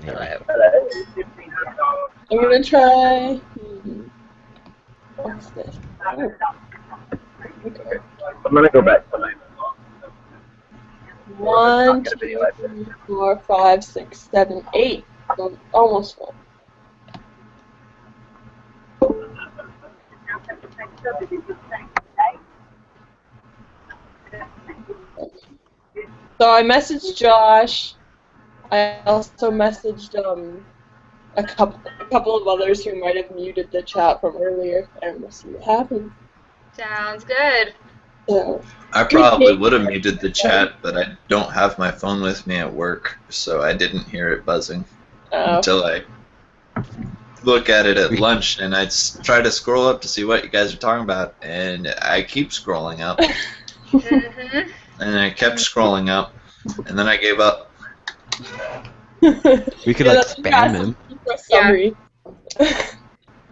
Hello. I'm gonna try. What's this? Oh. Okay. I'm gonna go back tonight. 1, 2, 3, 4, 5, 6, 7, 8. So almost full. So I messaged Josh. I also messaged a couple of others who might have muted the chat from earlier, and we'll see what happens. Sounds good. So, I probably would have muted the chat, but I don't have my phone with me at work, so I didn't hear it buzzing until I look at it at lunch, and I try to scroll up to see what you guys are talking about, and I keep scrolling up. And I kept scrolling up, and then I gave up. We could like spam him. Summary.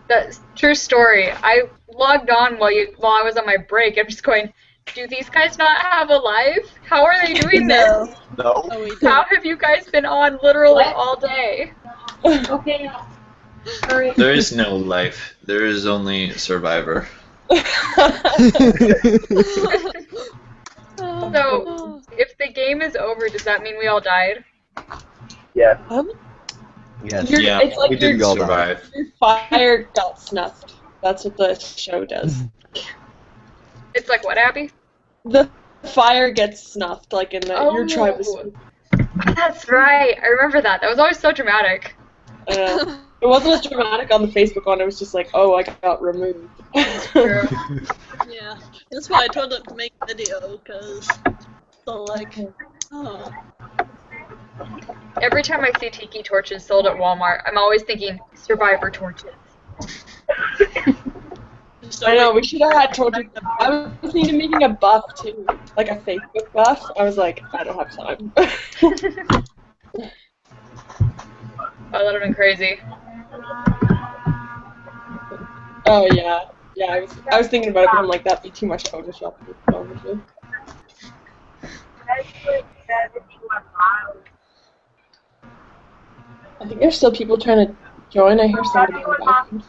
That's true story. I logged on while I was on my break. I'm just going, do these guys not have a life? How are they doing this? No. How have you guys been on literally all day? Okay. There is no life. There is only Survivor. So, if the game is over, does that mean we all died? Yeah. Yes. Yeah, it's like we didn't survive. Your fire got snuffed. That's what the show does. It's like what, Abby? The fire gets snuffed, like in the your tribe is. That's right. I remember that. That was always so dramatic. It wasn't as dramatic on the Facebook one. It was just like, oh, I got removed. True. Yeah, that's why I told him to make a video, because, so like, oh. Every time I see tiki torches sold at Walmart, I'm always thinking, Survivor torches. So I know, we should have had torches. I was thinking of making a buff, too. Like a Facebook buff. I was like, I don't have time. Oh, that would have been crazy. Oh, yeah. Yeah, I was thinking about it, but I'm like, that'd be too much Photoshop. I think there's still people trying to join. I hear somebody in the background.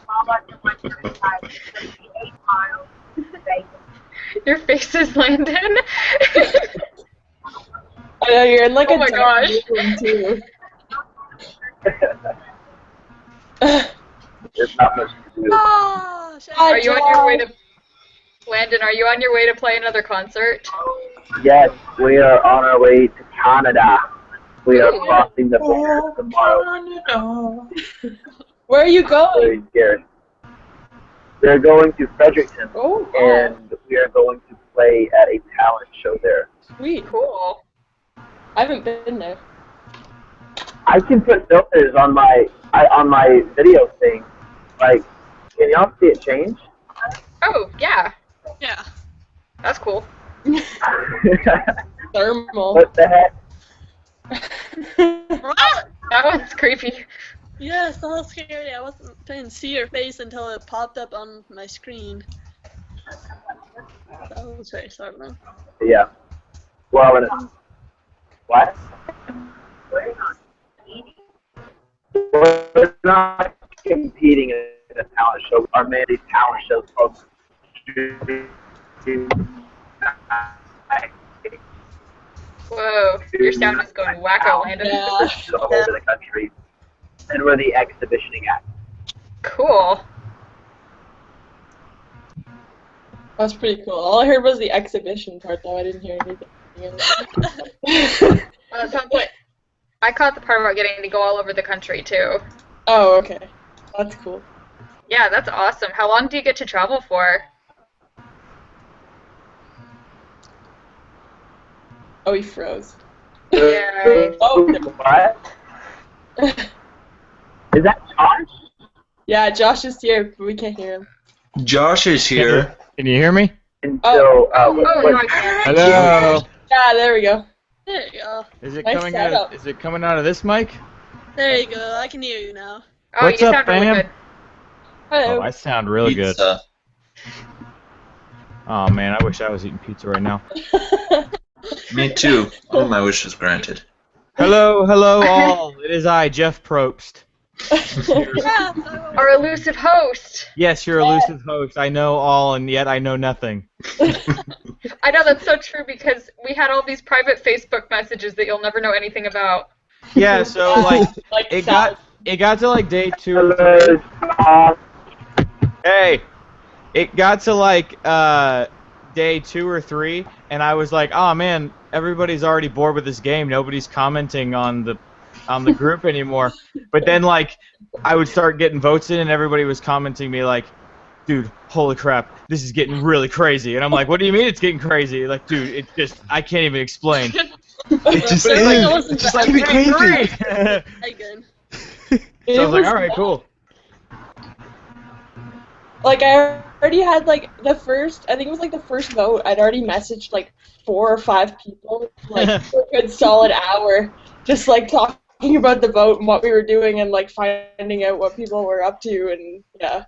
Your face is Landon. I know, you're in like Oh a my dark gosh. room, too. There's not much to do. Ah, Are you on your way to... Landon, are you on your way to play another concert? Yes, we are on our way to Canada. We are crossing the border tomorrow. Where are you going? Very scared. They're going to Fredericton, Oh, and we are going to play at a talent show there. sweet. Cool. I haven't been there. I can put filters on my video thing. Like, can y'all see it change? Oh, yeah. Yeah. That's cool. Thermal. What the heck? That one's creepy. Yes, that was scary. I didn't see your face until it popped up on my screen. That was very startling. Yeah. Well, and what? We're not competing in a talent show. Our mandate talent show is called Whoa, your sound is going wacko, Landon. Yeah. all over the country, and we're the exhibitioning act. Cool. That's pretty cool. All I heard was the exhibition part, though. I didn't hear anything else. That sounds like... I caught the part about getting to go all over the country, too. Oh, okay. That's cool. Yeah, that's awesome. How long do you get to travel for? Oh, he froze. Yeah. Oh. What? Is that Josh? Yeah, Josh is here, but we can't hear him. Josh is here. Can you hear me? And Oh. so, No, I can't. Hello. Yeah, there we go. There you go. Is it Nice coming setup. out? Is it coming out of this mic? There you go. I can hear you now. Oh, What's you up, sound really fam? good. Hello. Oh, I sound really good. Pizza. Oh man, I wish I was eating pizza right now. Me too. All my wishes granted. Hello all. It is I, Jeff Probst. Our elusive host. Yes, your elusive host. I know all, and yet I know nothing. I know that's so true because we had all these private Facebook messages that you'll never know anything about. Yeah, so Like it got to like day 2 or 3. Hello. Hey, it got to day 2 or 3, and I was like, oh man, everybody's already bored with this game. Nobody's commenting on the group anymore. But then I would start getting votes in, and everybody was commenting me like, dude, holy crap, this is getting really crazy. And I'm like, what do you mean it's getting crazy? Like, dude, it's just, I can't even explain. It just But is. wasn't It's just that like crazy. good. So I was like, all right, cool. Like, I already had, the first, I think it was, the first vote, I'd already messaged, 4 or 5 people, for a good solid hour, just, talking about the vote and what we were doing and, finding out what people were up to, and, yeah.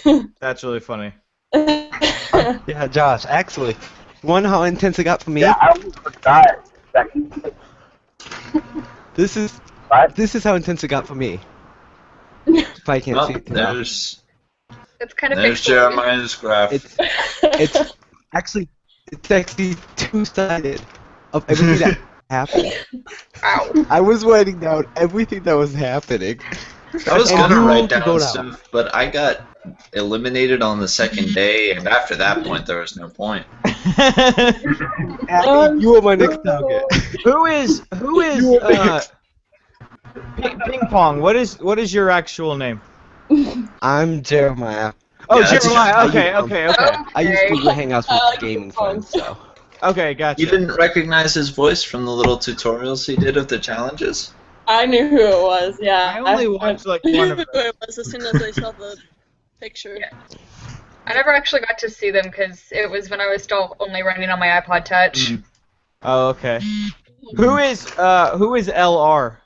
Wow. That's really funny. Yeah, Josh, actually, you wanna know how intense it got for me? Yeah, I almost forgot. Second. This is how intense it got for me. If I can't see it now. There's It's kind of there's pixelated. Jeremiah's graph. It's actually two-sided of everything that happened. Wow. I was writing down everything that was happening. I was And gonna who write to down vote out. stuff, but I got eliminated on the second day, and after that point, there was no point. Abby, you were my next target. Who is Ping Pong? What is your actual name? I'm Jeremiah. Oh, Yeah, that's Jeremiah. just- Okay. I used Okay. Google Hangouts I like with gaming Ping Pong. friends, so. Okay, gotcha. You didn't recognize his voice from the little tutorials he did of the challenges? I knew who it was, yeah. I only watched I one knew of who them. it was as soon as I saw the picture. Yeah. I never actually got to see them because it was when I was still only running on my iPod Touch. Oh, okay. Who is LR?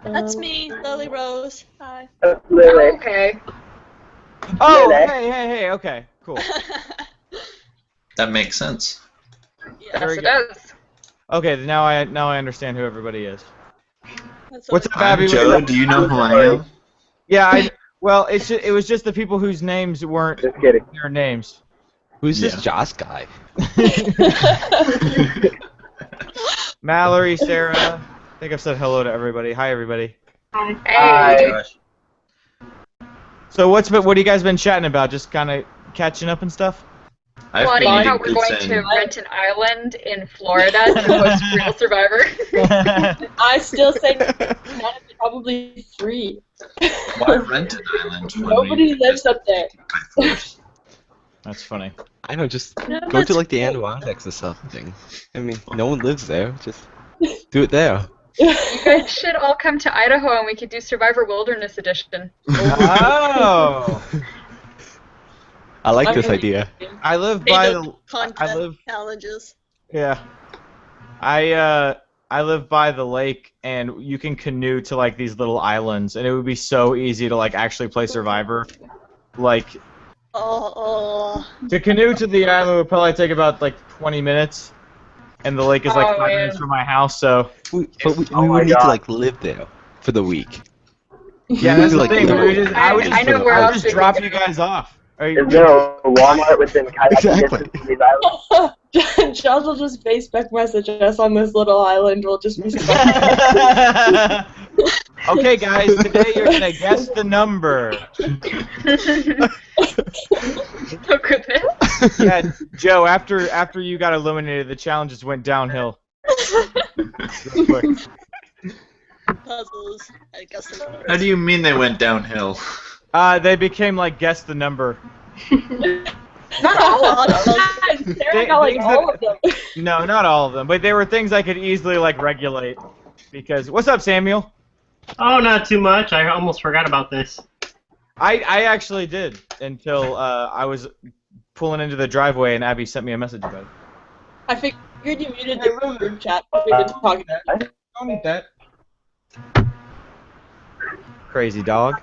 That's me, Lily Rose. Hi. Lily. Okay. Oh, Lily. hey, okay, cool. That makes sense. Yeah, Very Yes, it good. does. Okay, now I understand who everybody is. that's What's what- up, Abby? I'm Joe. Do you know who I am? Yeah, well, it was just the people whose names weren't Just kidding. their names. Who's Yeah. this Josh guy? Mallory, Sarah. I think I've said hello to everybody. Hi, everybody. Hey. Hi. Gosh. So what have you guys been chatting about? Just kind of catching up and stuff? I've Plotting been how eating we're going pizza to and rent an island in Florida to host Real Survivor. I still say that's probably free. why rent an island when Nobody we lives up there. That's funny. I know, just No, go that's to the cool. Adirondacks or something. I mean, no one lives there. Just do it there. You guys should all come to Idaho and we could do Survivor Wilderness Edition. Oh, I like I'm this really- idea. I live by Made the. up content I live. challenges. Yeah. I live by the lake, and you can canoe to these little islands, and it would be so easy to actually play Survivor. Oh, To canoe to the island would probably take about 20 minutes, and the lake is Oh, 5 man. minutes from my house, so. But we Oh my would need God. to live there for the week. Yeah, We that's would the do, thing. live I would I know just, where I would else just we could drop go. you guys off. Are you- Is there a Walmart within kayaking Exactly. distance from these islands? Josh will just Facebook message us on this little island. We'll just be Okay, guys, today you're gonna guess the number. Oh, goodness. Yeah, Joe. After you got eliminated, the challenge just went downhill. Real quick. puzzles. I guess. How do you mean they went downhill? They became guess the number. Not all of them. Sarah got Things all of them. No, not all of them, but they were things I could easily regulate. Because what's up, Samuel? Oh, not too much. I almost forgot about this. I actually did until I was pulling into the driveway and Abby sent me a message about it. I figured you muted the group chat. We didn't talk about it. Don't eat that. Crazy dog.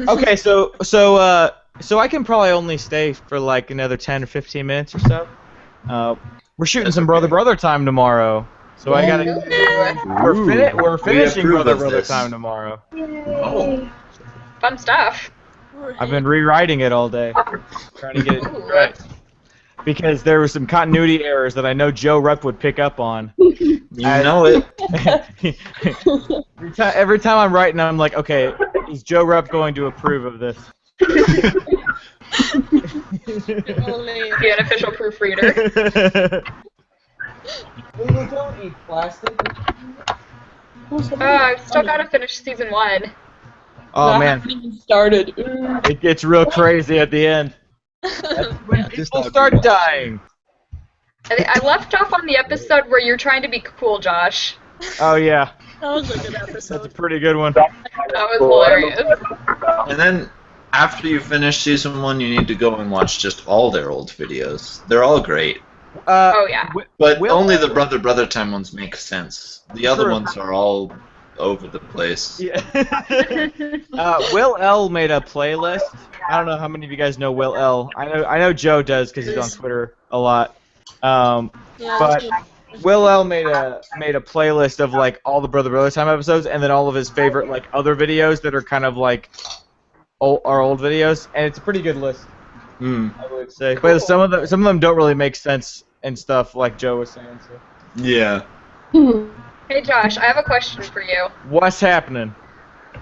Okay, so I can probably only stay for another 10 or 15 minutes or so. We're shooting some brother time tomorrow. So I gotta. We're finishing approve Brother of Brother this. Time tomorrow. Oh. Fun stuff. I've been rewriting it all day, trying to get it right. Because there were some continuity errors that I know Joe Rep would pick up on. You know it. Every time I'm writing, I'm like, okay, is Joe Rep going to approve of this? The unofficial proofreader. Don't eat plastic. Oh, I still gotta finish season 1. Oh man, haven't even started. it gets real crazy at the end. When people start dying. I left off on the episode where you're trying to be cool, Josh. Oh yeah, That was a good that's a episode. pretty good one. That was hilarious. And then after you finish season 1, you need to go and watch just all their old videos. They're all great. Oh yeah. But Will- only the Brother Brother Time ones make sense. The other True. ones are all over the place. Yeah. Will L made a playlist. I don't know how many of you guys know Will L. I know Joe does because he's on Twitter a lot. Yeah, But Will L made a playlist of like all the Brother Brother Time episodes and then all of his favorite like other videos that are kind of like our old videos, and it's a pretty good list. I would say. But some of them don't really make sense and stuff like Joe was saying. So. Yeah. Hey Josh, I have a question for you. What's happening?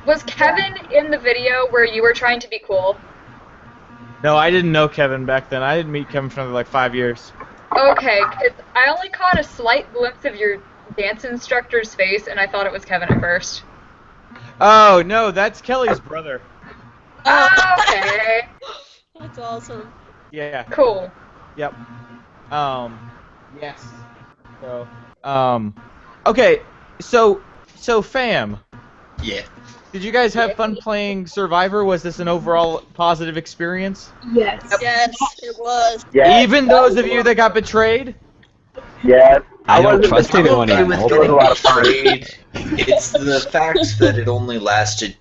Was Kevin in the video where you were trying to be cool? No, I didn't know Kevin back then. I didn't meet Kevin for like 5 years. Okay, 'cause I only caught a slight glimpse of your dance instructor's face, and I thought it was Kevin at first. Oh no, that's Kelly's brother. Oh, okay. That's awesome. Yeah. Cool. Yep. Yes. So. Okay. So fam. Yeah. Did you guys have fun playing Survivor? Was this an overall positive experience? Yes. Yes, it was. Yeah. Even those of you that got betrayed? Yeah. I don't wasn't- trust anyone Okay with anymore. There was a lot of fun. trade. It's the fact that it only lasted,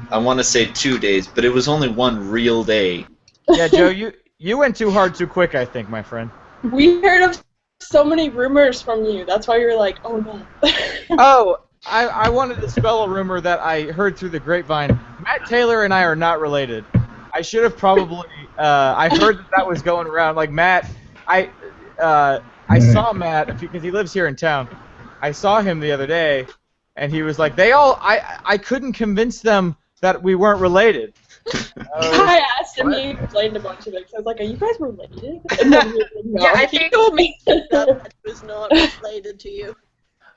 I want to say 2 days, but it was only one real day. Yeah, Joe, you went too hard too quick, I think, my friend. We heard of so many rumors from you. That's why you were like, oh no. Oh, I wanted to spell a rumor that I heard through the grapevine. Matt Taylor and I are not related. I should have probably. I heard that was going around. Like Matt, I saw Matt because he lives here in town. I saw him the other day, and he was like, I couldn't convince them that we weren't related. I asked him, he explained a bunch of it. So I was like, are you guys related? And then he was like, no. Yeah, I He think- told me. That was not related to you.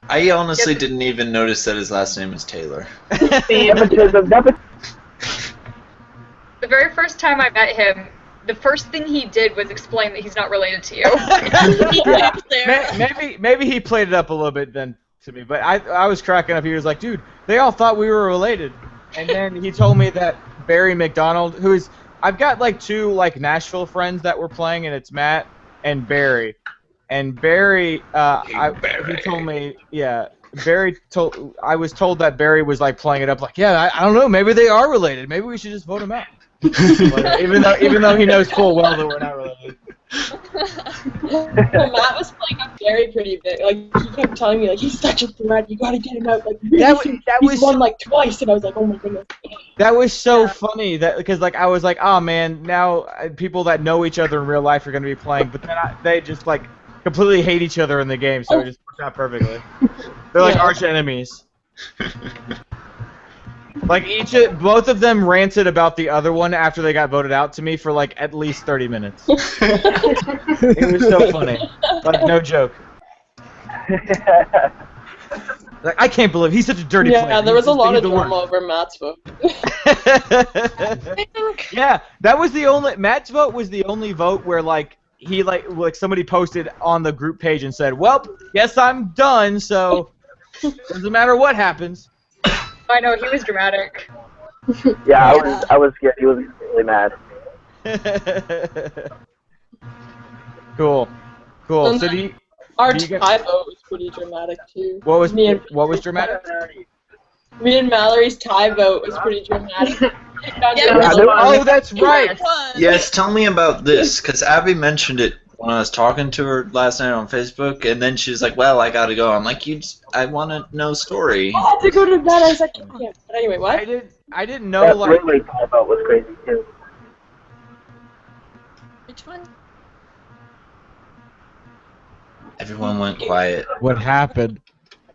I honestly didn't even notice that his last name is Taylor. Nepotism. The very first time I met him, the first thing he did was explain that he's not related to you. He lives there. Maybe he played it up a little bit then to me, but I was cracking up. He was like, dude, they all thought we were related, and then he told me that Barry McDonald, I've got like 2 like Nashville friends that were playing, and it's Matt and Barry. And Barry, he told me, yeah, I was told that Barry was like playing it up, like, yeah, I don't know, maybe they are related, maybe we should just vote him out. Like, even though he knows full well that we're not related. Well, Matt was playing up Barry pretty big. Like, he kept telling me, like, he's such a threat, you gotta get him out. Like, he's won like twice, and I was like, oh my goodness. That was so funny because like I was like, oh man, now people that know each other in real life are gonna be playing, but then they just like completely hate each other in the game, so it just worked out perfectly. They're like arch enemies. Like both of them ranted about the other one after they got voted out to me for like at least 30 minutes. It was so funny, like no joke. Like I can't believe he's such a dirty player. Yeah, there was a lot of He's the worst. drama over Matt's vote. Yeah, that was the only. Matt's vote was the only vote where like he like somebody posted on the group page and said, "Well, guess I'm done. So doesn't matter what happens." I know, he was dramatic. Yeah, I was scared. He was really mad. Cool. So do you? Our Do you get- tie vote was pretty dramatic too. What was Me and- dramatic? Me and Mallory's tie vote was pretty dramatic. Yeah, Oh, that's right. It was. Yes, tell me about this, because Abby mentioned it when I was talking to her last night on Facebook, and then she's like, "Well, I gotta go." I'm like, I want to know story." I had to go to bed. I was like, yeah. But anyway, what? I didn't know That like. Lily timeout was crazy too. Which one? Everyone went quiet. What happened?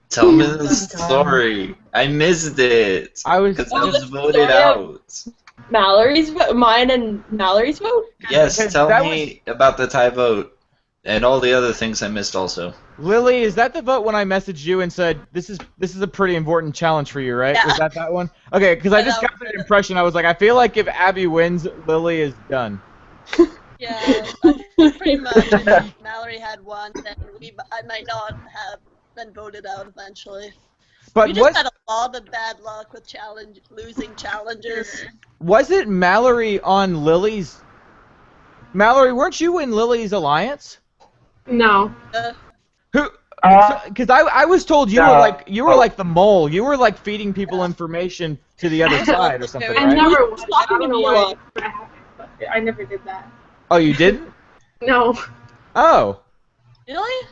Tell me the story. I missed it. I was Because I was the voted story out. Mallory's vote, mine and Mallory's vote. Yes, Because tell that me about the tie vote and all the other things I missed also. Lily, is that the vote when I messaged you and said this is a pretty important challenge for you, right? Yeah. Was that one? Okay, because I just got that impression. I was like, I feel like if Abby wins, Lily is done. Yeah, pretty much. If Mallory had won, then I might not have been voted out eventually. But We just had a lot of bad luck with losing challenges. was it Mallory on Lily's? Mallory, weren't you in Lily's alliance? No. Who? Uh, Because I was told you no. were like the mole. You were like feeding people information to the other side or something, I right? never was. I don't know why that happened, but I never did that. Oh, you didn't? No. Oh. Really?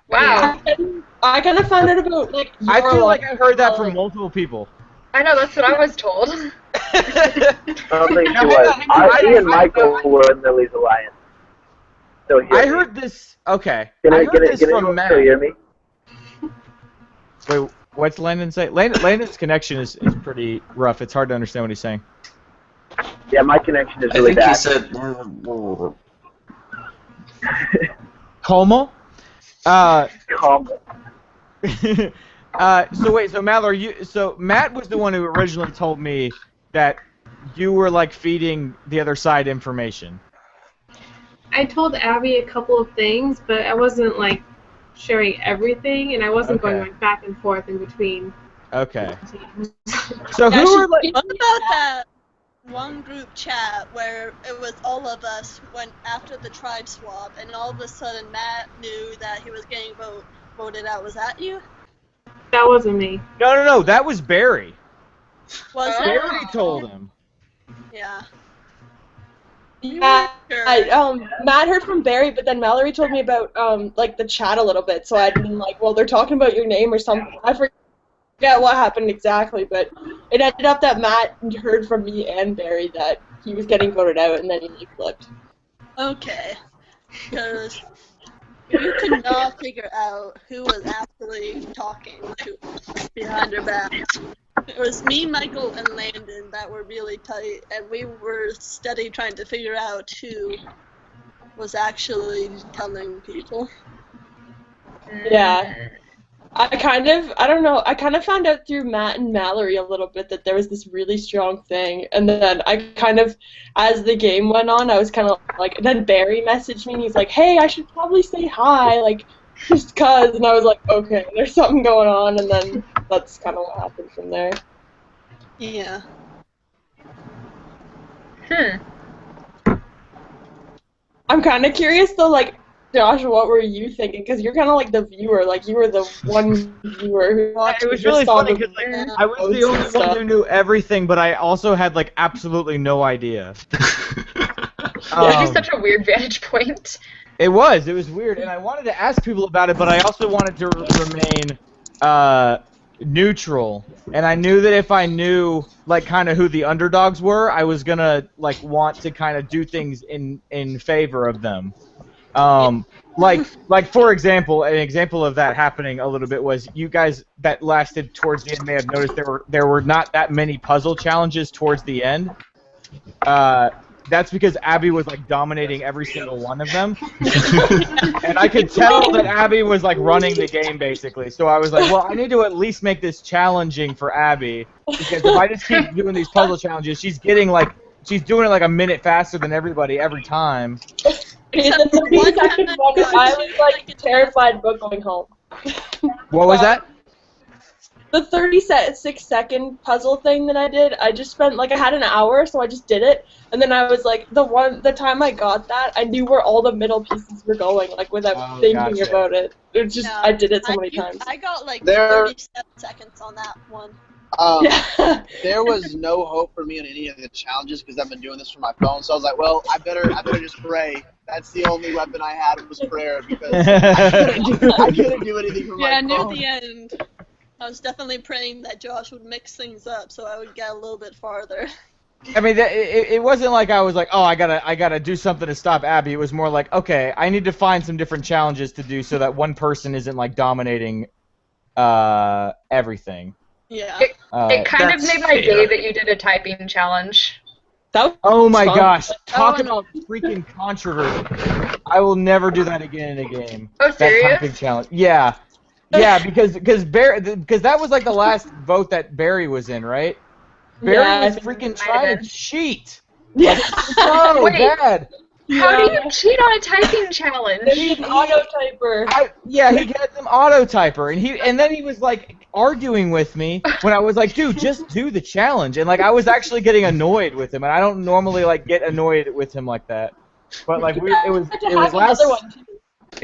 Wow. I kind of found out about like. I your feel like I heard that alliance. from multiple people. I know, that's what I was told. I don't think Now, she hang was. on, hang on. Me and Michael were in Lily's alliance. So hear I me. heard this. Okay. Can I heard this can from anyone Matt. still hear me? Wait, what's Landon say? Landon's connection is pretty rough. It's hard to understand what he's saying. Yeah, my connection is I really think he bad. said. Como? Calm. So wait, so Mallory, so Matt was the one who originally told me that you were like feeding the other side information. I told Abby a couple of things, but I wasn't like sharing everything, and I wasn't going Okay. like back and forth in between Okay. teams. So Yeah, who were like? What about that one group chat where it was all of us went after the tribe swap, and all of a sudden Matt knew that he was getting voted out? Was that you? That wasn't me. No. That was Barry. Was it? Barry told him. Yeah. Yeah, Sure. Matt heard from Barry, but then Mallory told me about like the chat a little bit. So I'd been like, well, they're talking about your name or something. I forget what happened exactly, but it ended up that Matt heard from me and Barry that he was getting voted out, and then he like, flipped. Okay. Because you could not figure out who was actually talking to behind her back. It was me, Michael, and Landon that were really tight, and we were steady trying to figure out who was actually telling people. Yeah. I don't know, I kind of found out through Matt and Mallory a little bit that there was this really strong thing, and then I kind of, as the game went on, I was kind of like, then Barry messaged me, and he's like, hey, I should probably say hi, like, just cuz, and I was like, okay, there's something going on, and then that's kind of what happened from there. Yeah. I'm kind of curious, though, like, Josh, what were you thinking? Because you're kind of like the viewer, like, you were the one viewer who watched It was just really saw funny the because like, Yeah. I was the votes only and one stuff. who knew everything, but I also had like absolutely no idea. That'd be such a weird vantage point. It was weird, and I wanted to ask people about it, but I also wanted to remain neutral. And I knew that if I knew like kind of who the underdogs were, I was gonna like want to kind of do things in favor of them. Like for example, an example of that happening a little bit was you guys that lasted towards the end may have noticed there were not that many puzzle challenges towards the end. That's because Abby was like dominating every single one of them, and I could tell that Abby was like running the game basically. So I was like, well, I need to at least make this challenging for Abby because if I just keep doing these puzzle challenges, she's doing it like a minute faster than everybody every time. The 30-second one, I was like terrified about going home. What was that? The 36-second puzzle thing that I did, I just spent like I had an hour, so I just did it, and then I was like, the time I got that, I knew where all the middle pieces were going, like without thinking gotcha. about it. It just No, I did it so many times. I got like There- 37 seconds on that one. Yeah. There was no hope for me on any of the challenges because I've been doing this from my phone. So I was like, well, I better just pray That's the only weapon I had was prayer because I couldn't do anything from my near phone. the end, I was definitely praying that Josh would mix things up so I would get a little bit farther. I mean, it wasn't like I was like, oh, I gotta do something to stop Abby. It was more like, okay, I need to find some different challenges to do so that one person isn't like dominating everything. Yeah. It kind of made my day that you did a typing challenge. Oh my gosh! Talk Oh, about freaking controversy. I will never do that again in a game. Oh, serious? That typing challenge. Yeah, because that was like the last vote that Barry was in, right? Barry was freaking trying to cheat. Like, so Wait. bad. How do you cheat on a typing challenge? He's an auto typer. He had some auto typer, and then he was like arguing with me when I was like, dude, just do the challenge, and like I was actually getting annoyed with him, and I don't normally like get annoyed with him like that, but like it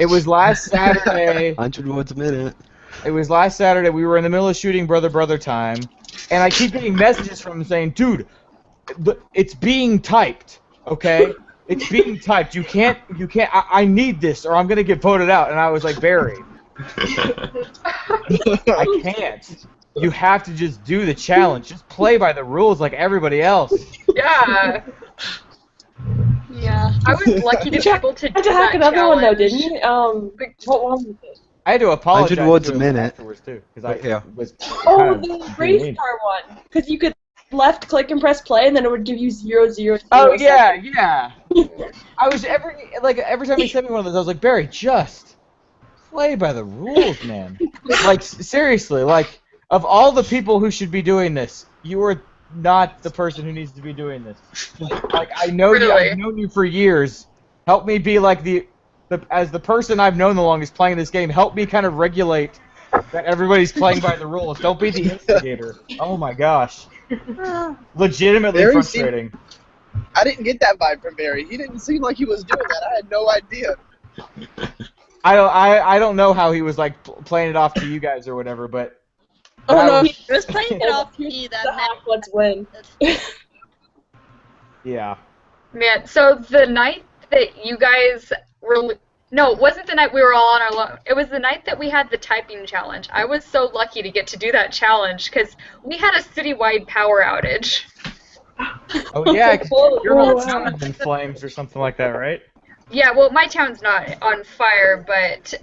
was last Saturday. 100 words a minute. It was last Saturday. We were in the middle of shooting brother time, and I keep getting messages from him saying, dude, it's being typed, okay? It's being typed. You can't. I need this, or I'm gonna get voted out. And I was like, Barry, I can't. You have to just do the challenge. Just play by the rules like everybody else. Yeah. Yeah. I was lucky to be able to do had to hack that another challenge. one though, didn't you? What one was it? I had to apologize 100 words to a him minute. afterwards too, because I was. Oh, kind of the being race mean. car one. Because you could left click and press play, and then it would give you 0, 0, 0. Oh yeah. I was every time he sent me one of those, I was like, Barry, just play by the rules, man. Like seriously, like of all the people who should be doing this, you are not the person who needs to be doing this. Like I know you, I've known you for years. Help me be like as the person I've known the longest playing this game. Help me kind of regulate that everybody's playing by the rules. Don't be the instigator. Oh my gosh. Legitimately Barry frustrating. I didn't get that vibe from Barry. He didn't seem like he was doing that. I had no idea. I don't know how he was like playing it off to you guys or whatever, but he was playing it off to me that hack, let's win. Yeah. Man, so the night that you guys were... No, it wasn't the night we were all on our own. It was the night that we had the typing challenge. I was so lucky to get to do that challenge because we had a citywide power outage. Oh yeah, 'cause your whole town is in flames or something like that, right? Yeah, well, my town's not on fire, but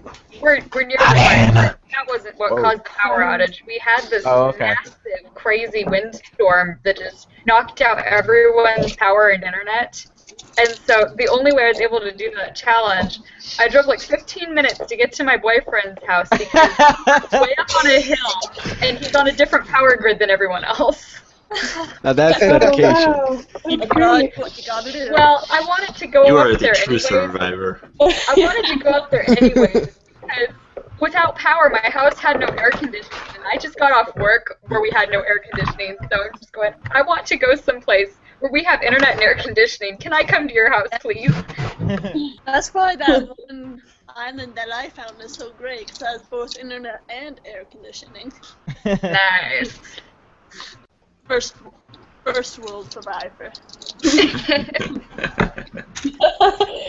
we're near the fire. That wasn't what caused the power outage. We had this massive, crazy windstorm that just knocked out everyone's power and internet. And so the only way I was able to do that challenge, I drove like 15 minutes to get to my boyfriend's house because he's way up on a hill, and he's on a different power grid than everyone else. Now that's dedication. You gotta do. Well, I wanted to go You up are the there true anyways. survivor. I wanted to go up there anyways because without power, my house had no air conditioning, and I just got off work where we had no air conditioning, so I'm just going, I want to go someplace where we have internet and air conditioning. Can I come to your house, please? That's why that one island that I found is so great, because it has both internet and air conditioning. Nice. First world survivor.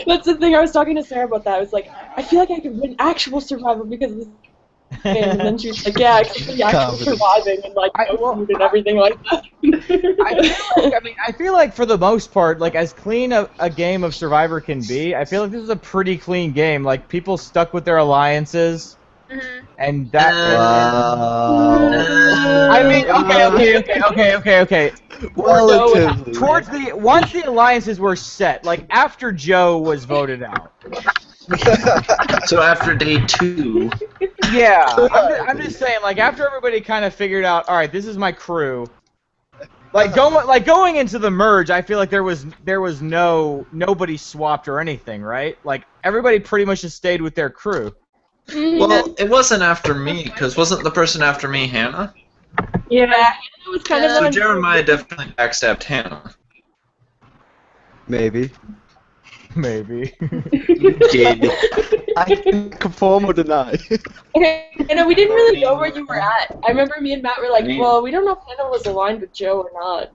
That's the thing. I was talking to Sarah about that. I was like, I feel like I could win actual survival because of this game. And then she was like, yeah, I could be actual surviving and like no food and everything like that. I feel like for the most part, like as clean a game of Survivor can be, I feel like this is a pretty clean game. Like people stuck with their alliances. And that. I mean, okay. Relatively. Towards once the alliances were set, like after Joe was voted out. So after day 2. Yeah, I'm just saying, like after everybody kind of figured out, all right, this is my crew. Like going into the merge, I feel like there was nobody swapped or anything, right? Like everybody pretty much just stayed with their crew. Well, it wasn't after me, because wasn't the person after me Hannah? Yeah, Hannah was kind of. So Jeremiah definitely backstabbed Hannah. Maybe. Did. I can conform or deny. Okay, we didn't really know where you were at. I remember me and Matt were like, well, we don't know if Hannah was aligned with Joe or not.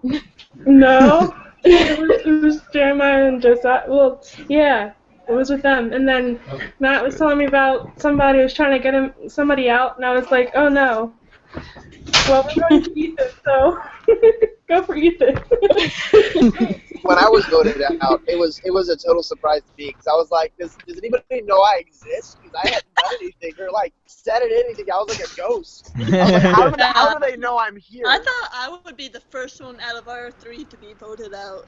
No, it was Jeremiah and Josiah. Well, yeah. It was with them. And then Matt was telling me about somebody who was trying to get somebody out, and I was like, oh no. Well, we're going to Ethan, so go for Ethan. When I was voted out, it was a total surprise to me because I was like, does anybody know I exist? Because I hadn't done anything or like said anything. I was like a ghost. I was like, how do they know I'm here? I thought I would be the first one out of our 3 to be voted out.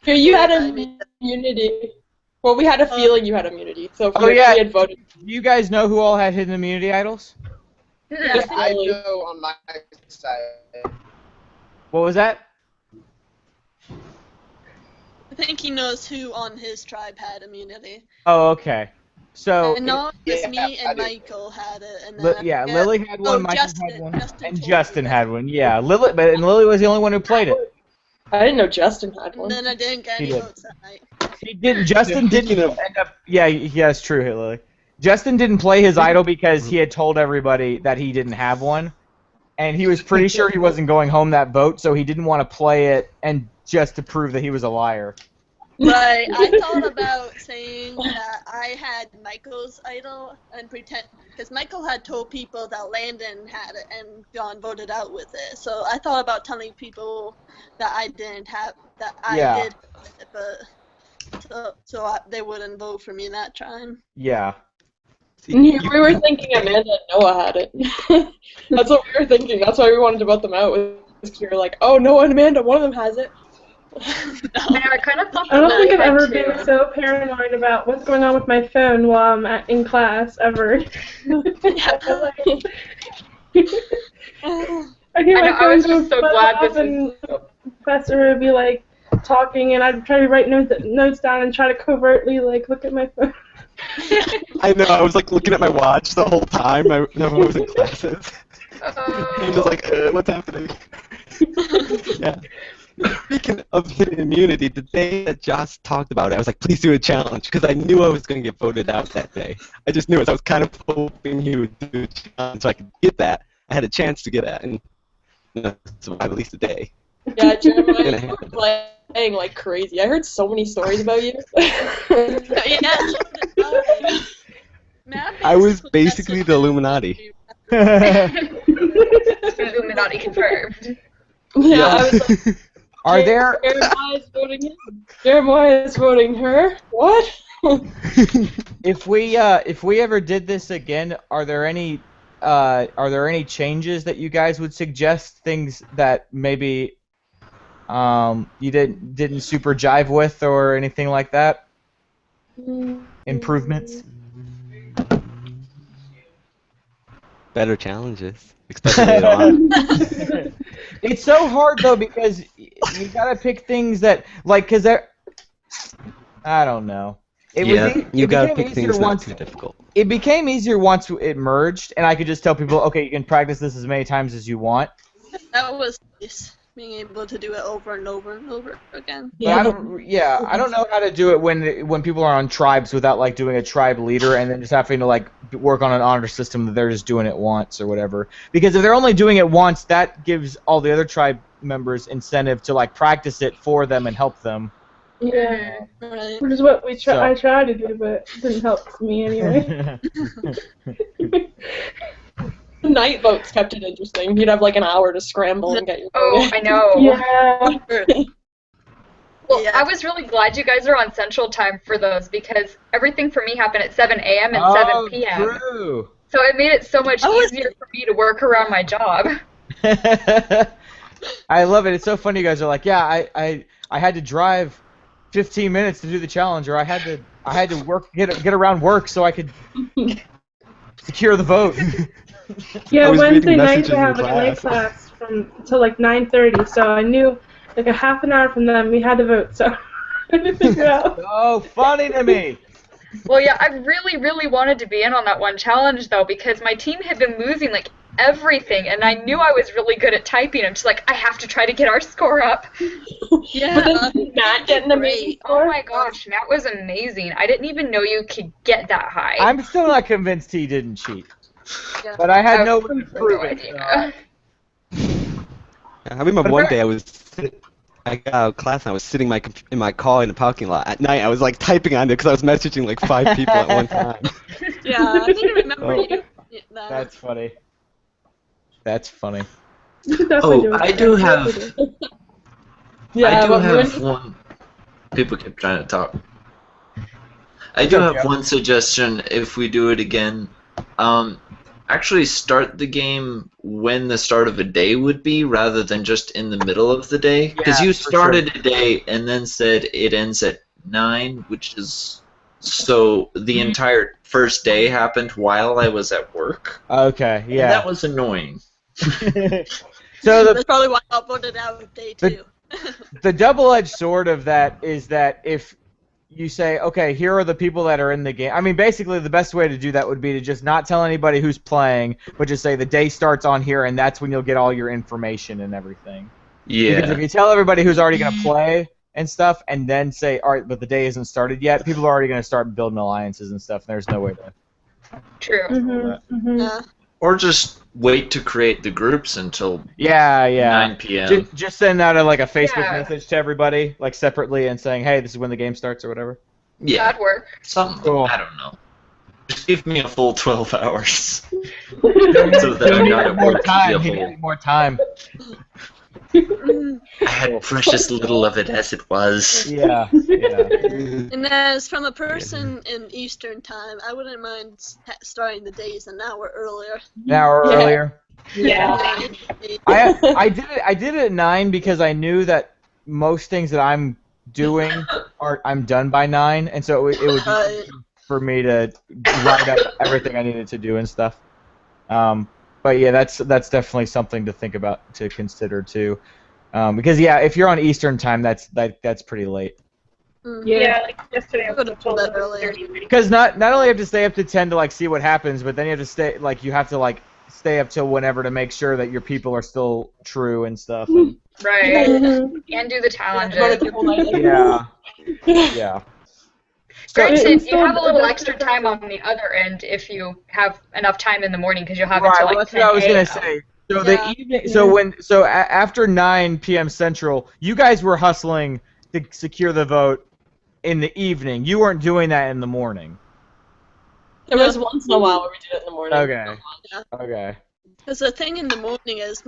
Here, you had immunity. Well, we had a feeling you had immunity, so if we had voted. Do you guys know who all had hidden immunity idols? Yeah, I know on my side. What was that? I think he knows who on his tribe had immunity. Oh, okay. So. No, it was me and Michael had it, and then Lily had one, Michael Justin, had one, Justin and Justin had one. Yeah, Lily was the only one who played it. I didn't know Justin had one. And then I didn't get any votes that night. He didn't. Justin didn't end up. Yeah, it's true, Lily. Justin didn't play his idol because he had told everybody that he didn't have one, and he was pretty sure he wasn't going home that vote, so he didn't want to play it and just to prove that he was a liar. Right. I thought about saying that I had Michael's idol and pretend because Michael had told people that Landon had it and John voted out with it. So I thought about telling people that I didn't have that I did, but they wouldn't vote for me that time. Yeah. We were thinking Amanda and Noah had it. That's what we were thinking. That's why we wanted to vote them out. Because we were like, oh, Noah and Amanda, one of them has it. Yeah, I kind of thought I don't think I've ever been so paranoid about what's going on with my phone while I'm in class, ever. I hear my phone go so glad off and the professor would be like talking and I'd try to write notes down and try to covertly like look at my phone. I know, I was like looking at my watch the whole time. Everyone was in classes. And just like, what's happening? Yeah. Speaking of hidden immunity, the day that Josh talked about it, I was like, please do a challenge, because I knew I was going to get voted out that day. I just knew it, so I was kind of hoping he would do a challenge so I could get that. I had a chance to get that and survive at least a day. Yeah, Jeremiah, you were playing like crazy. I heard so many stories about you. I was basically the Illuminati. Illuminati confirmed. Yeah, I was like, are there? Jeremiah is voting him. Jeremiah is voting her. What? If we ever did this again, are there any changes that you guys would suggest? Things that maybe you didn't super jive with or anything like that? Improvements? Better challenges, especially later on. It's so hard though because you gotta pick things that because I don't know. You gotta pick things not too difficult. It became easier once it merged, and I could just tell people, okay, you can practice this as many times as you want. That was nice, being able to do it over and over and over again. Yeah, I don't know how to do it when people are on tribes without like doing a tribe leader and then just having to like work on an honor system that they're just doing it once or whatever. Because if they're only doing it once, that gives all the other tribe members incentive to like practice it for them and help them. Yeah, which is what I tried to do, but it didn't help me anyway. The night votes kept it interesting. You'd have like an hour to scramble and get your vote. Oh, I know. Yeah. Well, I was really glad you guys are on Central Time for those because everything for me happened at 7 a.m. and 7 p.m. True. So it made it so much easier for me to work around my job. I love it. It's so funny. You guys are like, yeah, I had to drive 15 minutes to do the challenge, or I had to work get around work so I could secure the vote. Yeah, Wednesday nights I have like a night class until like 9:30, so I knew like a half an hour from them we had to vote, so I had to figure it out. Oh, funny to me. Well, yeah, I really, really wanted to be in on that one challenge though because my team had been losing like everything, and I knew I was really good at typing. I'm just like, I have to try to get our score up. Yeah, but then Matt getting the amazing score. Oh my gosh, Matt was amazing. I didn't even know you could get that high. I'm still not convinced he didn't cheat. Yeah. But I had no way to prove it. I remember one day I was I got out of class and I was sitting in my car in the parking lot. At night, I was like typing on it because I was messaging like 5 people at one time. Yeah, I think I remember you. That's funny. That's funny. Oh, I do have. Yeah, I do have one. People keep trying to talk. I do have one suggestion if we do it again. Actually start the game when the start of a day would be rather than just in the middle of the day. Because you started a day and then said it ends at 9, which is... So the entire first day happened while I was at work. Okay, yeah. And that was annoying. So that's probably why I voted out day 2. The double-edged sword of that is that if you say, okay, here are the people that are in the game. I mean, basically, the best way to do that would be to just not tell anybody who's playing, but just say the day starts on here, and that's when you'll get all your information and everything. Yeah. Because if you tell everybody who's already going to play and stuff, and then say, all right, but the day isn't started yet, people are already going to start building alliances and stuff, and there's no way to... True. Yeah. Or just wait to create the groups until 9 p.m. Just send out a Facebook message to everybody, like separately, and saying, hey, this is when the game starts or whatever. Yeah. That'd work. Something. Cool. I don't know. Just give me a full 12 hours. So that I'm not at work. He needed more time. I had precious little of it as it was. Yeah. And as from a person in Eastern time, I wouldn't mind starting the days an hour earlier. An hour earlier. Yeah. I did it at 9 because I knew that most things that I'm doing I'm done by 9, and so it would be easy for me to write up everything I needed to do and stuff. But yeah, that's definitely something to think about, to consider too, because if you're on Eastern time, that's pretty late. Yeah, like yesterday I would have told that earlier. Because not only have to stay up to 10 to see what happens, but then you have to stay up till whenever to make sure that your people are still true and stuff. And, right. And do the challenges. Yeah. Granted, you have a little extra time on the other end if you have enough time in the morning because you'll have until that's 10 what I was gonna say. So the evening. So after 9 p.m. Central, you guys were hustling to secure the vote in the evening. You weren't doing that in the morning. There was once in a while where we did it in the morning. Okay. Okay. Because the thing in the morning is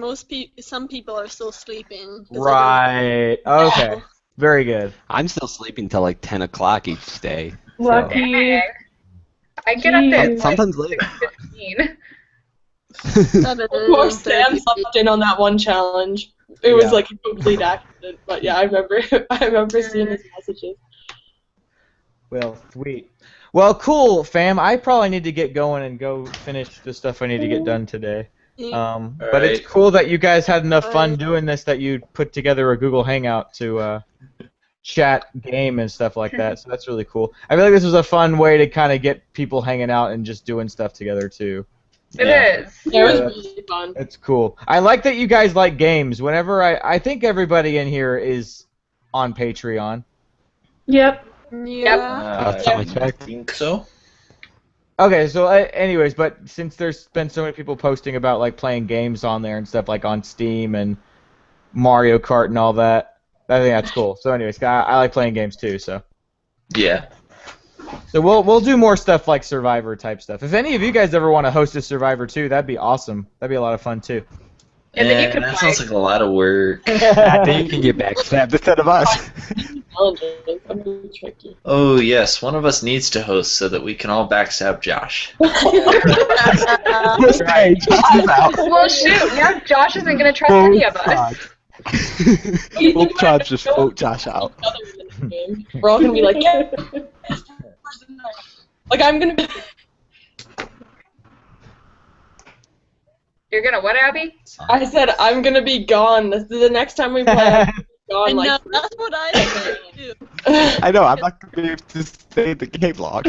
some people are still sleeping. Right. Okay. Very good. I'm still sleeping till 10 o'clock each day. Lucky. I get up at sometimes late. 6:15. Poor Sam slept in on that one challenge. It was a complete accident, but yeah, I remember seeing his messages. Well, sweet. Well, cool, fam. I probably need to get going and go finish the stuff I need to get done today. But it's cool that you guys had enough fun doing this that you put together a Google Hangout to chat, game, and stuff like that. So that's really cool. I feel like this was a fun way to kind of get people hanging out and just doing stuff together too. It is. Yeah, it was really fun. It's cool. I like that you guys like games. Whenever I think everybody in here is on Patreon. Yep. Yeah. I think so. Okay, so anyways, but since there's been so many people posting about playing games on there and stuff on Steam and Mario Kart and all that, I think that's cool. So anyways, I like playing games too, so. Yeah. So we'll do more stuff like Survivor type stuff. If any of you guys ever want to host a Survivor too, that'd be awesome. That'd be a lot of fun too. And then you can that sounds like a lot of work. I think you can get backstabbed instead of us. Oh yes, one of us needs to host so that we can all backstab Josh. Well, shoot, now Josh isn't going to trust any of us. We'll try to just vote Josh out. We're all gonna be like, yeah. I'm gonna be. You're gonna what, Abby? I said I'm gonna be gone. The next time we play, I'm gonna be gone. That's what I said too. I know. I'm not gonna be able to stay in the game log.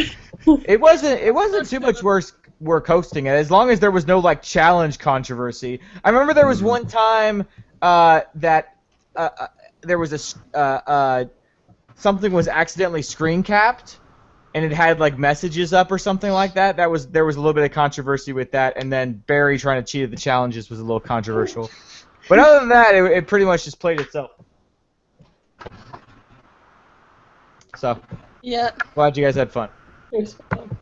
It wasn't too much worse. Work hosting it as long as there was no challenge controversy. I remember there was one time that there was something was accidentally screen capped, and it had messages up or something like that. There was a little bit of controversy with that, and then Barry trying to cheat at the challenges was a little controversial. But other than that, it pretty much just played itself. So, Yeah. glad you guys had fun.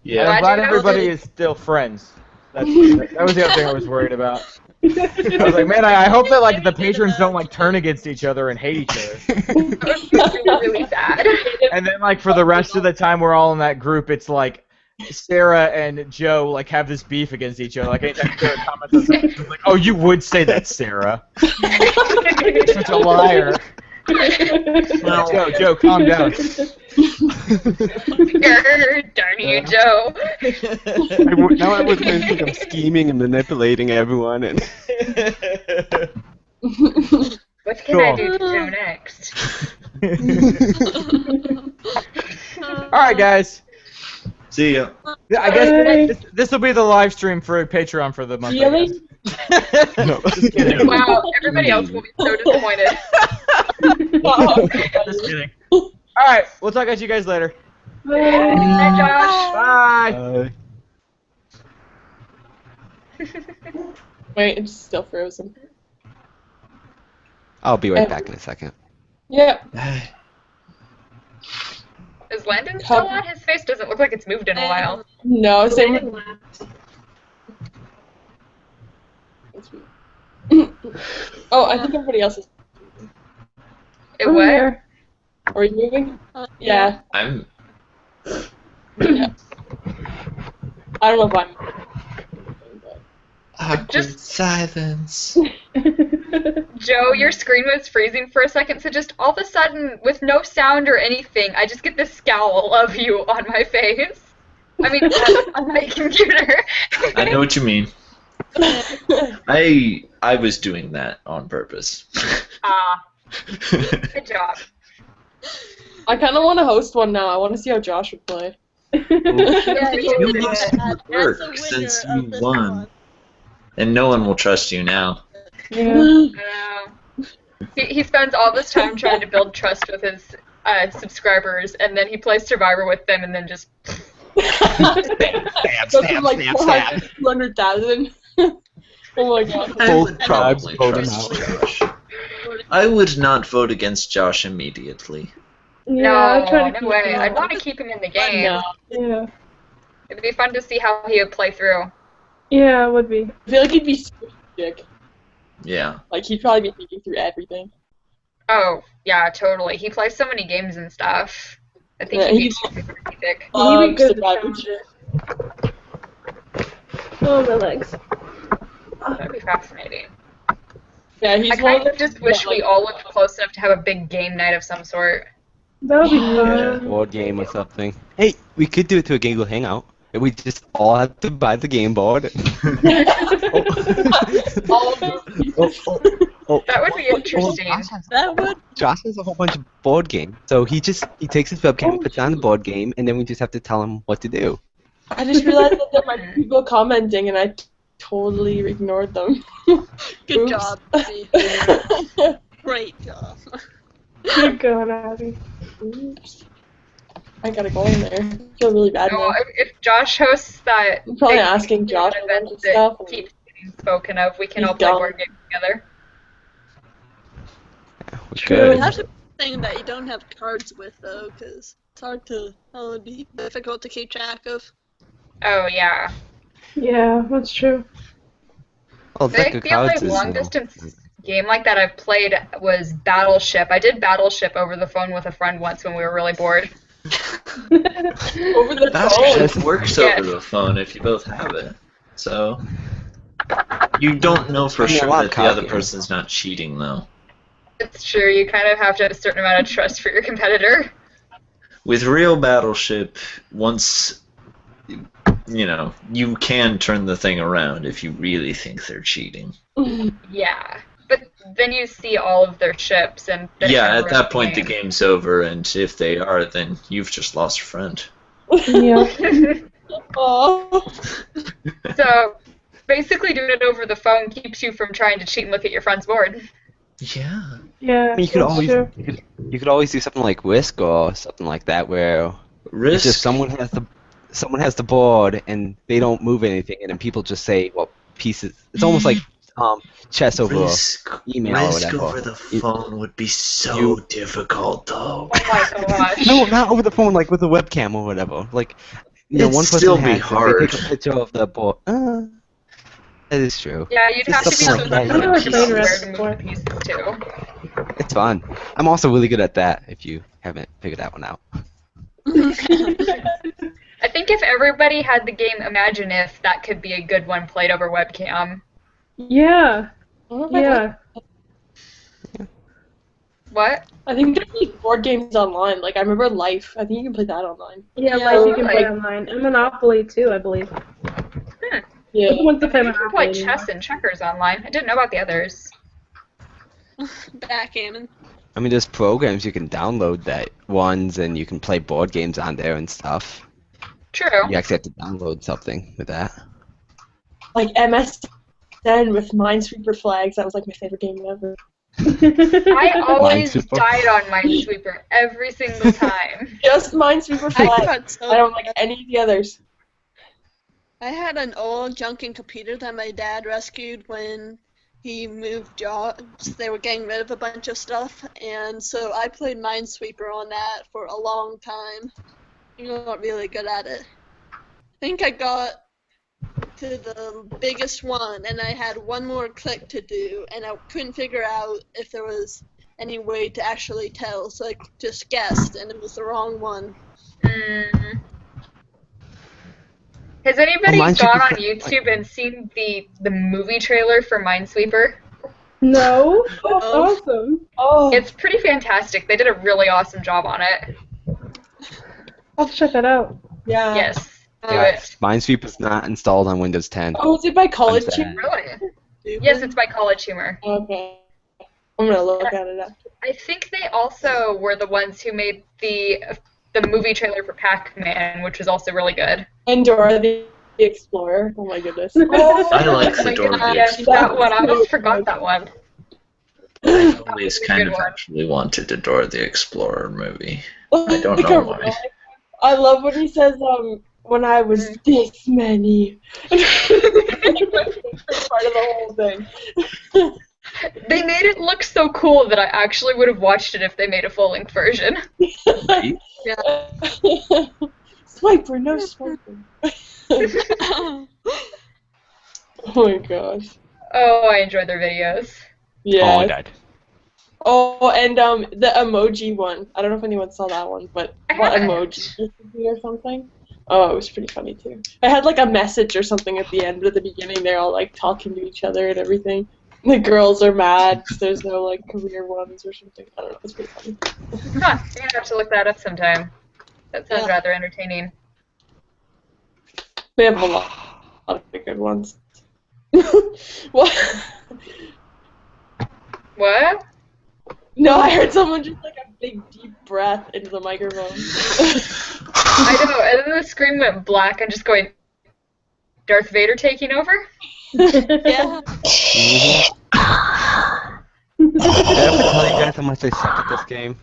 Yeah. And I'm glad Glad you everybody guys is still friends. That was the other thing I was worried about. I was like, man, I hope that like the patrons don't like turn against each other and hate each other. That would be really, really sad. And then like for the rest of the time we're all in that group, it's like Sarah and Joe like have this beef against each other. Like anytime Sarah comments on something, she's like, "Oh, you would say that, Sarah." Such a liar. Joe, calm down. Darn you, Joe. Now I was going to think I'm scheming and manipulating everyone. And What can I do to Joe next? Alright, guys. See ya. I guess this will be the live stream for Patreon for the month. Really? no. Just kidding. Wow, everybody else will be so disappointed. Just kidding. Alright, we'll talk at you guys later. Bye, Josh. Bye. Wait, it's still frozen. I'll be right back in a second. Yeah. Is Landon still on? His face doesn't look like it's moved in a while. No, same with Oh, I think everybody else is. It what? Are you moving? Yeah. I'm. Yeah. I don't know if I'm. Awkward silence. Joe, your screen was freezing for a second, so just all of a sudden, with no sound or anything, I just get this scowl of you on my face. I mean, on my computer. I know what you mean. I was doing that on purpose. Good job. I kind of want to host one now. I want to see how Josh would play. Yeah, You lost your work since you won. And no one will trust you now. Yeah. He spends all this time trying to build trust with his subscribers, and then he plays Survivor with them, and then just... Stab, like 200,000. Oh my god. Both tribes vote him out. Josh. I would not vote against Josh immediately. No way. I'd want to keep him in the game. No. Yeah. It'd be fun to see how he would play through. Yeah, it would be. I feel like he'd be strategic. Yeah. Like, he'd probably be thinking through everything. Oh, yeah, totally. He plays so many games and stuff. I think he'd be super strategic. He'd be good Survivor at shit. Oh, my legs. That'd be fascinating. Yeah, he's I kind of just wish we all lived close enough to have a big game night of some sort. That would be fun. Board game or something. Hey, we could do it to a Gingle Hangout. And we just all have to buy the game board. All of those That would be interesting. That would. Josh has a whole bunch of board games. So he takes his webcam, puts on the board game, and then we just have to tell him what to do. I just realized that there might be people commenting, and I totally ignored them. Good Oops. job, Abby. Great job. Good going, Abby. Oops. I gotta go in there. I feel really bad No, now. if Josh hosts that I'm probably big asking Josh event and that stuff. keeps getting spoken of, we can He's all play dumb. board games together. We It could. has to be something that you don't have cards with, though, because it's hard to. It would be difficult to keep track of. Oh, yeah. Yeah, that's true. Well, I think the only long-distance game like that I've played was Battleship. I did Battleship over the phone with a friend once when we were really bored. Over the That phone. just works over the phone if you both have it. So you don't know for sure that the other person's not cheating, though. It's true, you kind of have to have a certain amount of trust for your competitor. With real Battleship, once you can turn the thing around if you really think they're cheating. Yeah. But then you see all of their ships, and then it Yeah, kinda at ruins that point the game's over, and if they are, then you've just lost a friend. Yeah. Oh. So basically doing it over the phone keeps you from trying to cheat and look at your friend's board. Yeah. Yeah. I mean, you could that's always true. you could always do something like Risk or something like that, where Risk. just someone has the board and they don't move anything, and then people just say, well, pieces. It's almost like chess over email or Risk whatever. over the phone would be so difficult, though. Oh my gosh. No, not over the phone, like with a webcam or whatever. Like, It'd one person still be has it, hard. they take a picture of the board. That is true. Yeah, you'd have to be something so like that, much you about know. where to move the pieces to. It's fun. I'm also really good at that, if you haven't figured that one out. I think if everybody had the game Imagine If, that could be a good one played over webcam. Yeah. Yeah. What? I think there's like board games online. Like I remember Life. I think you can play that online. Yeah, Yeah, Life you can really? play online. And Monopoly too, I believe. Yeah. Once to play You can play Monopoly. chess and checkers online. I didn't know about the others. Backgammon. I mean, there's programs you can download that ones, and you can play board games on there and stuff. True. You actually have to download something with that. Like MSN with Minesweeper flags. That was like my favorite game ever. I always Minesweeper. died on Minesweeper every single time. Just Minesweeper I flags. got so I don't like any of the others. I had an old junking computer that my dad rescued when he moved jobs. They were getting rid of a bunch of stuff, and so I played Minesweeper on that for a long time. I got really good at it. I think I got to the biggest one, and I had one more click to do, and I couldn't figure out if there was any way to actually tell, so I just guessed, and it was the wrong one. Mm. Has anybody Minesweeper gone on fl- YouTube and seen the movie trailer for Minesweeper? No? That's Oh. awesome. Oh, It's pretty fantastic. They did a really awesome job on it. I'll have to check that out. yeah. Yes, do it. Minesweeper's not installed on Windows 10. Oh, is it by College I'm sad. Humor? Really? Yes, it's by College Humor. Okay. I'm gonna look at it after. I think they also were the ones who made the movie trailer for Pac-Man, which was also really good. And Dora the Explorer. Oh my goodness. I like Oh the my Dora goodness, the yes, Explorer. that one. I almost forgot that one. I always Good kind of one. actually wanted a Dora the Explorer movie. I don't know why. I love when he says, when I was this many. Part of the whole thing. They made it look so cool that I actually would have watched it if they made a full-length version. Right? Yeah. Swiper, no swiper. Oh my gosh. Oh, I enjoyed their videos. Yeah. Oh, I died. Oh, and the emoji one. I don't know if anyone saw that one, but I what haven't. emoji or something? Oh, it was pretty funny too. I had like a message or something at the end, but at the beginning they're all like talking to each other and everything. The girls are mad because there's no like career ones or something. I don't know. It's pretty funny. Huh, you're gonna have to look that up sometime. That sounds rather entertaining. They have a lot of good ones. What? What? No, I heard someone just like a big deep breath into the microphone. I know, and then the screen went black and just going, Darth Vader taking over? Yeah. Did I ever tell you guys how much I suck at this game?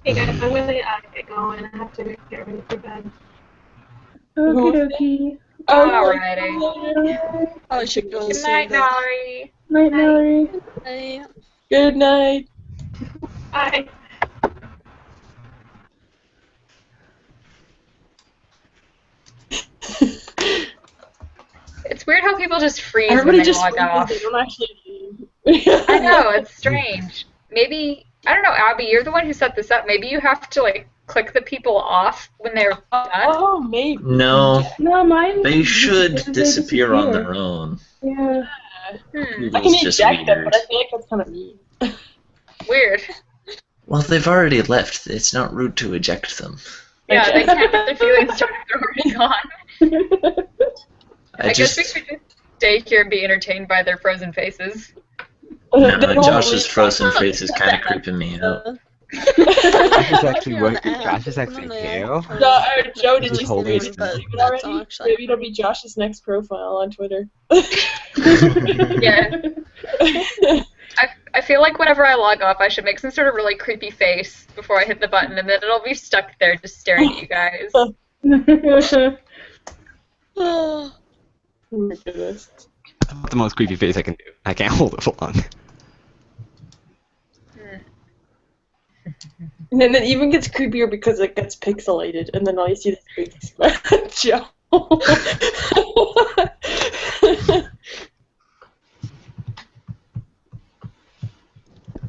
Hey guys, I'm gonna get going. I have to get ready for bed. Okie dokie. Alrighty. I should go Good see night, the... Mallory. Night, Mallory. Hey. Good night. Bye. It's weird how people just freeze Everybody when they just log off. they don't actually leave. I know, it's strange. Maybe, I don't know, Abby, you're the one who set this up. Maybe you have to, like, click the people off when they're done. Oh, maybe. No, No, mine. they should they disappear on their own. Yeah. I can It's just eject them, weird. but I feel like that's kind of mean. Weird. Well, they've already left. It's not rude to eject them. Yeah, they can't get their feelings started if they're already gone. I guess we should just stay here and be entertained by their frozen faces. No, They won't Josh's leave. frozen face is kind of creeping me out. Josh is actually working. Josh is actually here. No, Joe, did Just you hold see it. it But already? that's all actually. Maybe it'll be Josh's next profile on Twitter. Yeah. I feel like whenever I log off, I should make some sort of really creepy face before I hit the button, and then it'll be stuck there just staring at you guys. Oh my goodness. That's the most creepy face I can do. I can't hold it for long. And then it even gets creepier because it gets pixelated, and then all you see is big Joe.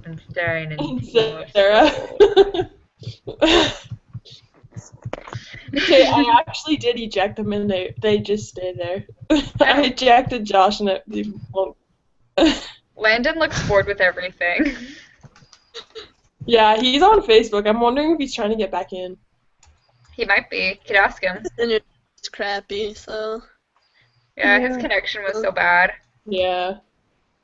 I'm staring and Sarah. Okay, I actually did eject them, and they just stay there. I ejected Josh, and it won't. Landon looks bored with everything. Yeah, he's on Facebook. I'm wondering if he's trying to get back in. He might be. Could ask him. It's crappy, so. Yeah, his connection was so bad. Yeah.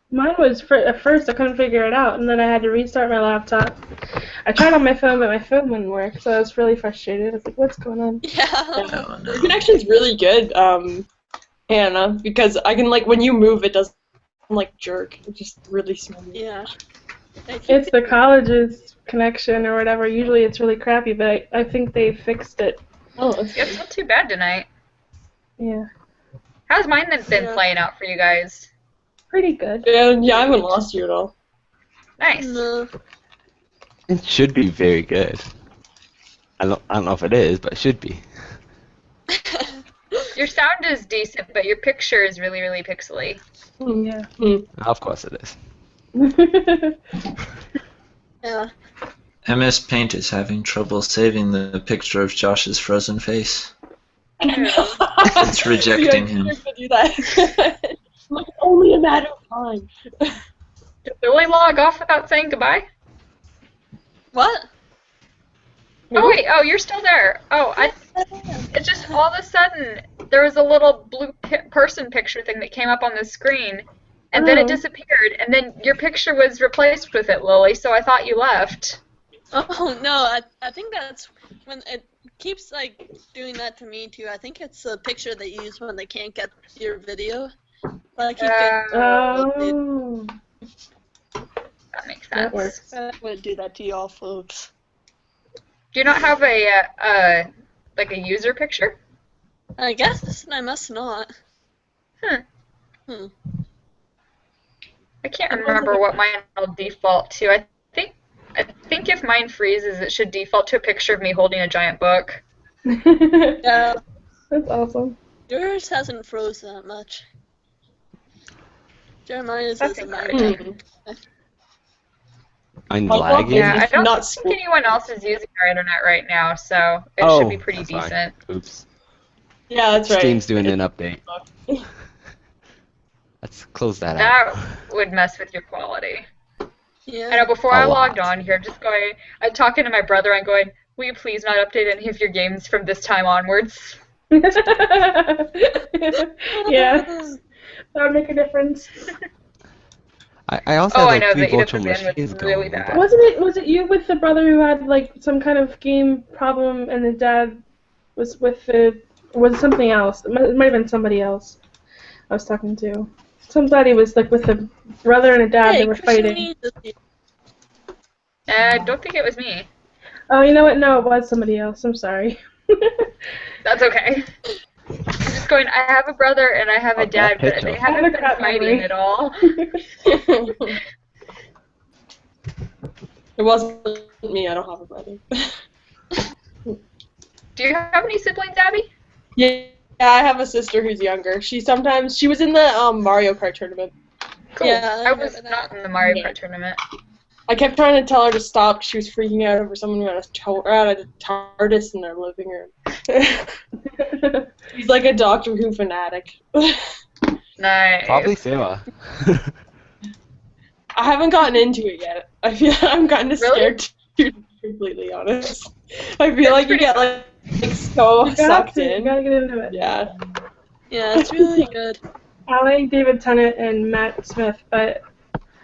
Mine was, at first I couldn't figure it out, and then I had to restart my laptop. I tried on my phone, but my phone wouldn't work, so I was really frustrated. I was like, what's going on? Yeah. Oh, no. The connection's really good, Hannah, because I can, like, when you move, it doesn't, like, jerk. It's just really smooth. Yeah. It's the college's connection or whatever. Usually it's really crappy, but I think they fixed it. Oh, It's not too bad tonight. Yeah. How's mine been playing out for you guys? Pretty good. Yeah, I haven't lost you at all. Nice. No. It should be very good. I don't know if it is, but it should be. Your sound is decent, but your picture is really, really pixely. Yeah. Of course it is. Yeah. MS Paint is having trouble saving the picture of Josh's frozen face. It's rejecting him. To do that. Like, only a matter of time. Did Billy log off without saying goodbye? What? Oh wait, oh you're still there. Oh, it just all of a sudden there was a little blue person picture thing that came up on the screen, and then it disappeared, and then your picture was replaced with it, Lily. So I thought you left. Oh no, I think that's when it keeps like doing that to me too. I think it's a picture they use when they can't get your video. But I keep getting that makes sense. I would do that to y'all folks. Do you not have a like a user picture? I guess I must not. I can't remember what mine will default to. I think if mine freezes, it should default to a picture of me holding a giant book. Yeah. That's awesome. Yours hasn't froze that much. Jeremiah's That's is encouraging. I'm lagging. Yeah, I don't think anyone else is using our internet right now, so it should be pretty decent. Fine. Oops. Yeah, that's right. Steam's doing an update. Let's close that out. That would mess with your quality. Yeah. I know, before I logged on here, I'm talking to my brother, I'm going, will you please not update any of your games from this time onwards? Yeah. That would make a difference. I also have I know, three the virtual bandwidth machines is really going. bad. Was it you with the brother who had like some kind of game problem and his dad was with was something else? It might have been somebody else I was talking to. Somebody was like with a brother and a dad, they were fighting. I don't think it was me. Oh, you know what? No, it was somebody else. I'm sorry. That's okay. I'm just going, I have a brother and I have a dad, but they haven't been fighting at all. It wasn't me, I don't have a brother. Do you have any siblings, Abby? Yeah, I have a sister who's younger. She was in the Mario Kart tournament. Cool. Yeah, I was not in the Mario Kart tournament. I kept trying to tell her to stop. She was freaking out over someone who had a TARDIS in their living room. He's like a Doctor Who fanatic. Nice. Probably Sarah. I haven't gotten into it yet. I'm kind of scared to be completely honest. I feel like you get like so sucked in. You gotta get into it. Yeah. Yeah, it's really good. I like David Tennant and Matt Smith, but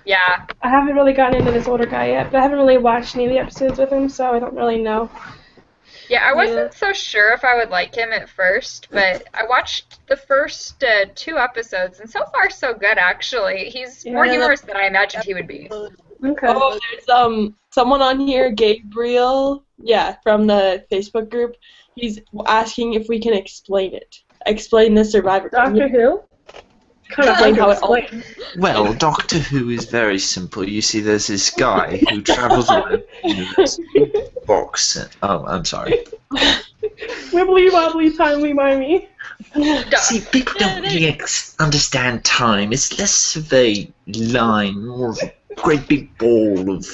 yeah, I haven't really gotten into this older guy yet. But I haven't really watched any of the episodes with him, so I don't really know. Yeah, I wasn't so sure if I would like him at first, but I watched the first 2 episodes, and so far so good, actually. He's more humorous than I imagined he would be. Okay. Oh, there's someone on here, Gabriel, from the Facebook group. He's asking if we can explain it. Explain the Survivor. Doctor Who? kind of hard to explain. Well, Doctor Who is very simple. You see, there's this guy who travels around in this big box. Oh, I'm sorry. Wibbly wobbly, timey-wimey. See, people don't really understand time. It's less of a line, more of a great big ball of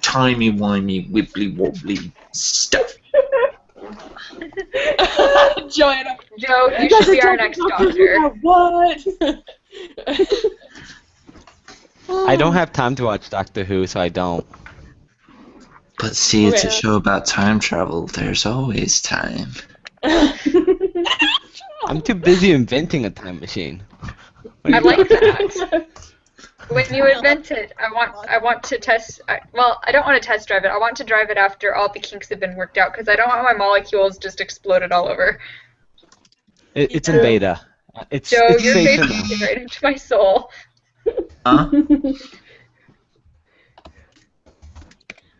timey-wimey, wibbly-wobbly stuff. Joe, you should be our next doctor. What? I don't have time to watch Doctor Who, so I don't. But see, it's a show about time travel. There's always time. I'm too busy inventing a time machine. I like that. When you invent it, I want to test. Well, I don't want to test drive it. I want to drive it after all the kinks have been worked out because I don't want my molecules just exploded all over. It's in beta. Joe, it's you're safe baking right into my soul. Huh?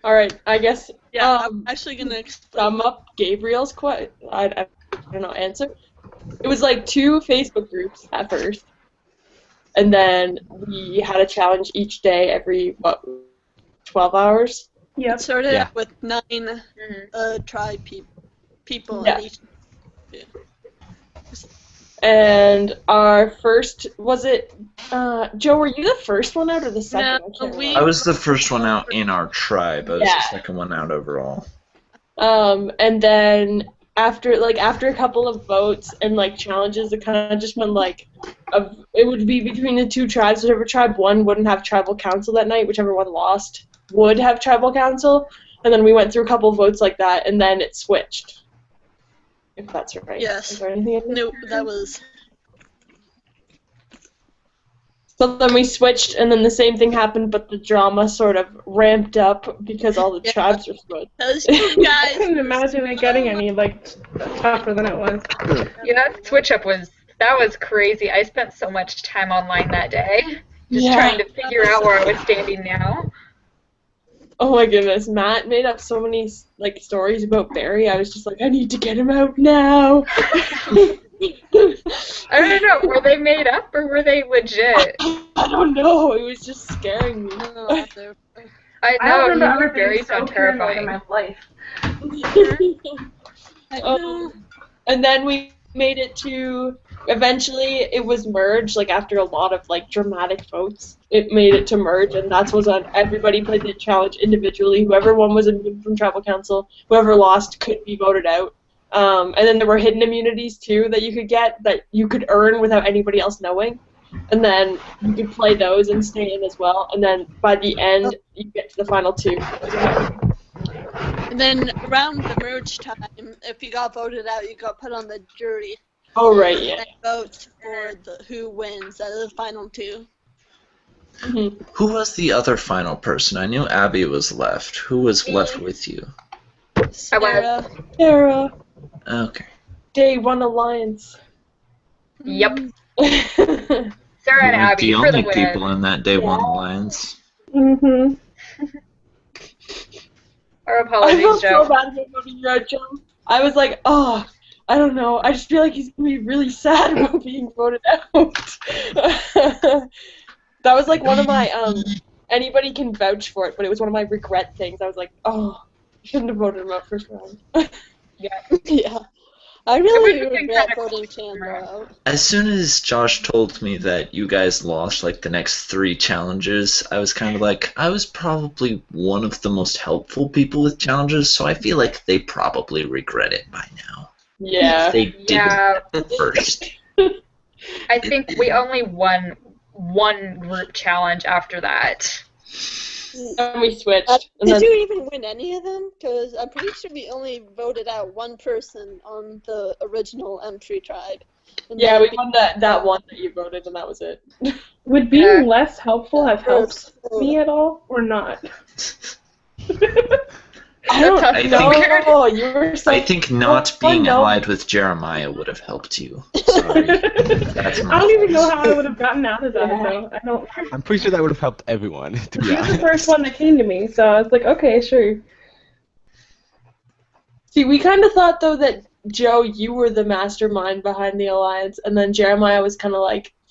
All right, I guess. Yeah, I'm actually gonna sum up Gabriel's I don't know, answer. It was like 2 Facebook groups at first, and then we had a challenge each day every 12 hours. Yeah. It started with 9 tribe people in each. Yeah. And our first, was it, Joe, were you the first one out or the second? No, I was the first one out in our tribe. I was the second one out overall. And then after a couple of votes and like challenges, it kind of just went like, it would be between the 2 tribes. Whichever tribe won wouldn't have tribal council that night. Whichever one lost would have tribal council. And then we went through a couple of votes like that, and then it switched. If that's right. Yes. Is there anything No, that was. So then we switched, and then the same thing happened, but the drama sort of ramped up because all the tribes were split. Those guys. I couldn't imagine it getting any tougher than it was. Yeah, that switch up was crazy. I spent so much time online that day, just trying to figure out where I was standing now. Oh my goodness, Matt made up so many stories about Barry. I was just like, I need to get him out now. I don't know. Were they made up or were they legit? I don't know. It was just scaring me. I know. You were very so terrifying in my life. And then we made it to. Eventually, it was merged. After a lot of dramatic votes, it made it to merge, and that's was on. Everybody played the challenge individually. Whoever won was immune from tribal council. Whoever lost could be voted out. And then there were hidden immunities too that you could get that you could earn without anybody else knowing. And then you could play those and stay in as well. And then by the end, you get to the final 2. And then around the merge time, if you got voted out, you got put on the jury. Oh, right, yeah. And vote for who wins out of the final 2. Mm-hmm. Who was the other final person? I knew Abby was left. Who was left with you? Sarah. Okay. Day 1 Alliance. Yep. Sarah and Abby the for the only win. people in that Day 1 Alliance. Mm-hmm. Our apologies, Joe. I felt so bad about voting you out, Joe. I was like, oh, I don't know. I just feel like he's going to be really sad about being voted out. That was one of my, anybody can vouch for it, but it was one of my regret things. I was like, oh, I shouldn't have voted him out first round. Yeah. I really regret voting Chandler out. As soon as Josh told me that you guys lost the next 3 challenges, I was kind of like, I was probably one of the most helpful people with challenges, so I feel like they probably regret it by now. Yeah. They did it first. I think we only won one group challenge after that. And we switched. Did you even win any of them? Because I'm pretty sure we only voted out one person on the original M3 tribe. And yeah, we won that one that you voted, and that was it. Would being less helpful have helped me at all, or not? I don't know. You were so I think not being allied with Jeremiah would have helped you. Sorry. That's I don't even know how I would have gotten out of that, though. I don't. I'm pretty sure that would have helped everyone, to be He was honest. the first one that came to me, so I was like, okay, sure. See, we kind of thought, though, that, Joe, you were the mastermind behind the alliance, and then Jeremiah was kind of,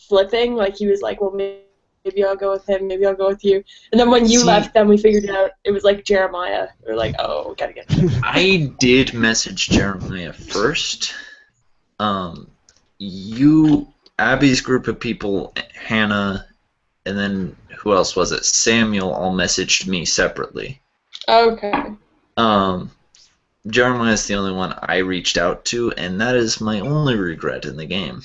flipping. Like, he was like, well, maybe I'll go with him, maybe I'll go with you. And then when you left, then we figured it out. It was like Jeremiah. We were like, oh, we gotta get him. I did message Jeremiah first. You, Abby's group of people, Hannah, and then who else was it? Samuel all messaged me separately. Okay. Jeremiah's the only one I reached out to, and that is my only regret in the game.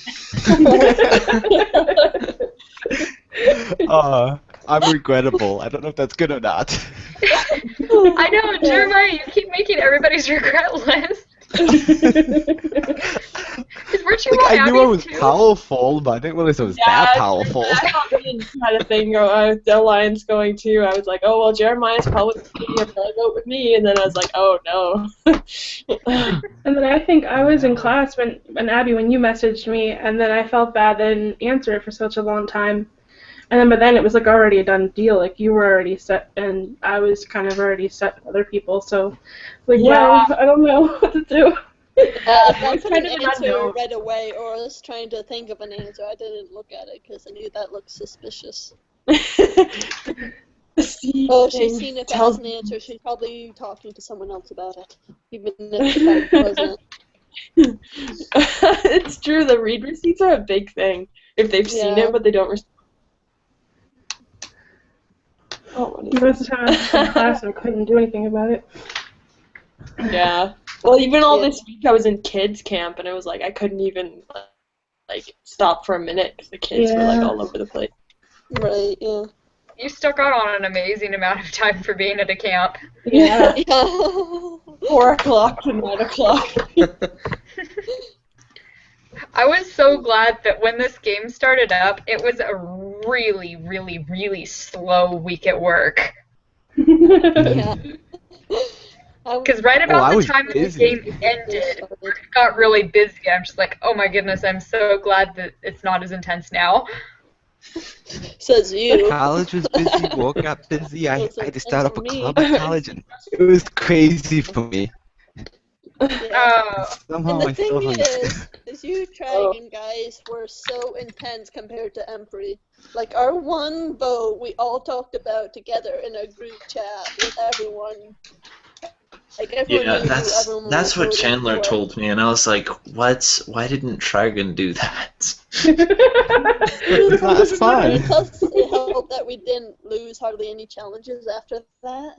I'm regrettable. I don't know if that's good or not. I know, Jeremiah, you keep making everybody's regret list. Weren't you I knew I was too? powerful, but I didn't realize I was that powerful. I had a thing, the Alliance going too. I was like, oh, well, Jeremiah's probably going to vote with me. And then I was like, oh, no. And then I think I was in class when Abby, when you messaged me, and then I felt bad that I didn't answer it for such a long time. And then, but then it was like already a done deal. Like, you were already set, and I was kind of already set with other people. So, like, Yeah. wow, I don't know what to do. I couldn't answer right away, or I was trying to think of an answer. I didn't look at it because I knew that looked suspicious. Oh, she's seen if I has an answer. She's probably talking to someone else about it, even if I wasn't. It's true. The read receipts are a big thing. If they've seen it, but they don't respond. Oh, most of the time I was in class and I couldn't do anything about it. Yeah. Well, even all this week I was in kids camp, and it was like I couldn't even like stop for a minute because the kids were like all over the place. Right. Yeah. You stuck out on an amazing amount of time for being at a camp. Yeah. 4 o'clock to 9 o'clock. I was so glad that when this game started up, it was a really, really, really slow week at work. Yeah. Because right about the time that the game ended, it got really busy. I'm just like, oh my goodness, I'm so glad that it's not as intense now. Says you. College was busy, work got busy. I had to start up a club at college, and it was crazy for me. Somehow and the thing is you Dragon guys were so intense compared to Emperor. Like, our one vote we all talked about together in a group chat with everyone. Like, everyone that's what Chandler told me, and I was like, what? Why didn't Dragon do that? That's fine. Plus, it helped that we didn't lose hardly any challenges after that.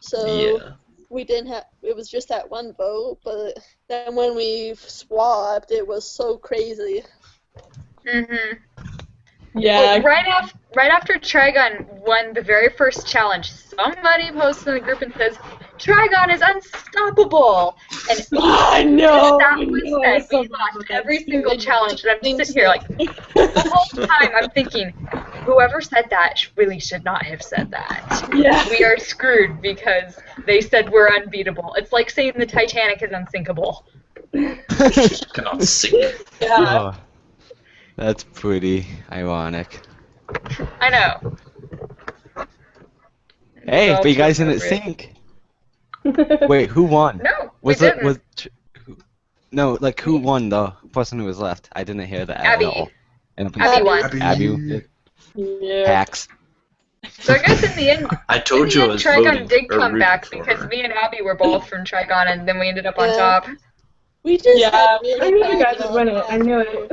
So, we didn't have, it was just that one vote, but then when we swapped, it was so crazy. Mm-hmm. Yeah. Well, right after Trigon won the very first challenge, somebody posted in the group and says, Trigon is unstoppable! And I know! that was said, we lost every single challenge, and I'm sitting here like, the whole time I'm thinking, whoever said that really should not have said that. Yeah. We are screwed because they said we're unbeatable. It's like saying the Titanic is unsinkable. Cannot sink. Yeah. Oh, that's pretty ironic. I know. Hey, but you guys didn't sink. Wait, who won? No, we didn't. No, like, who won the person who was left? I didn't hear that Abby. at all. Abby won. Abby. Yeah. Hacks. So I guess in the end, I told you I was Trigon did come rooting back for because her. me and Abby were both from Trigon, and then we ended up on top. We just Yeah. I knew you guys would win it. I knew it.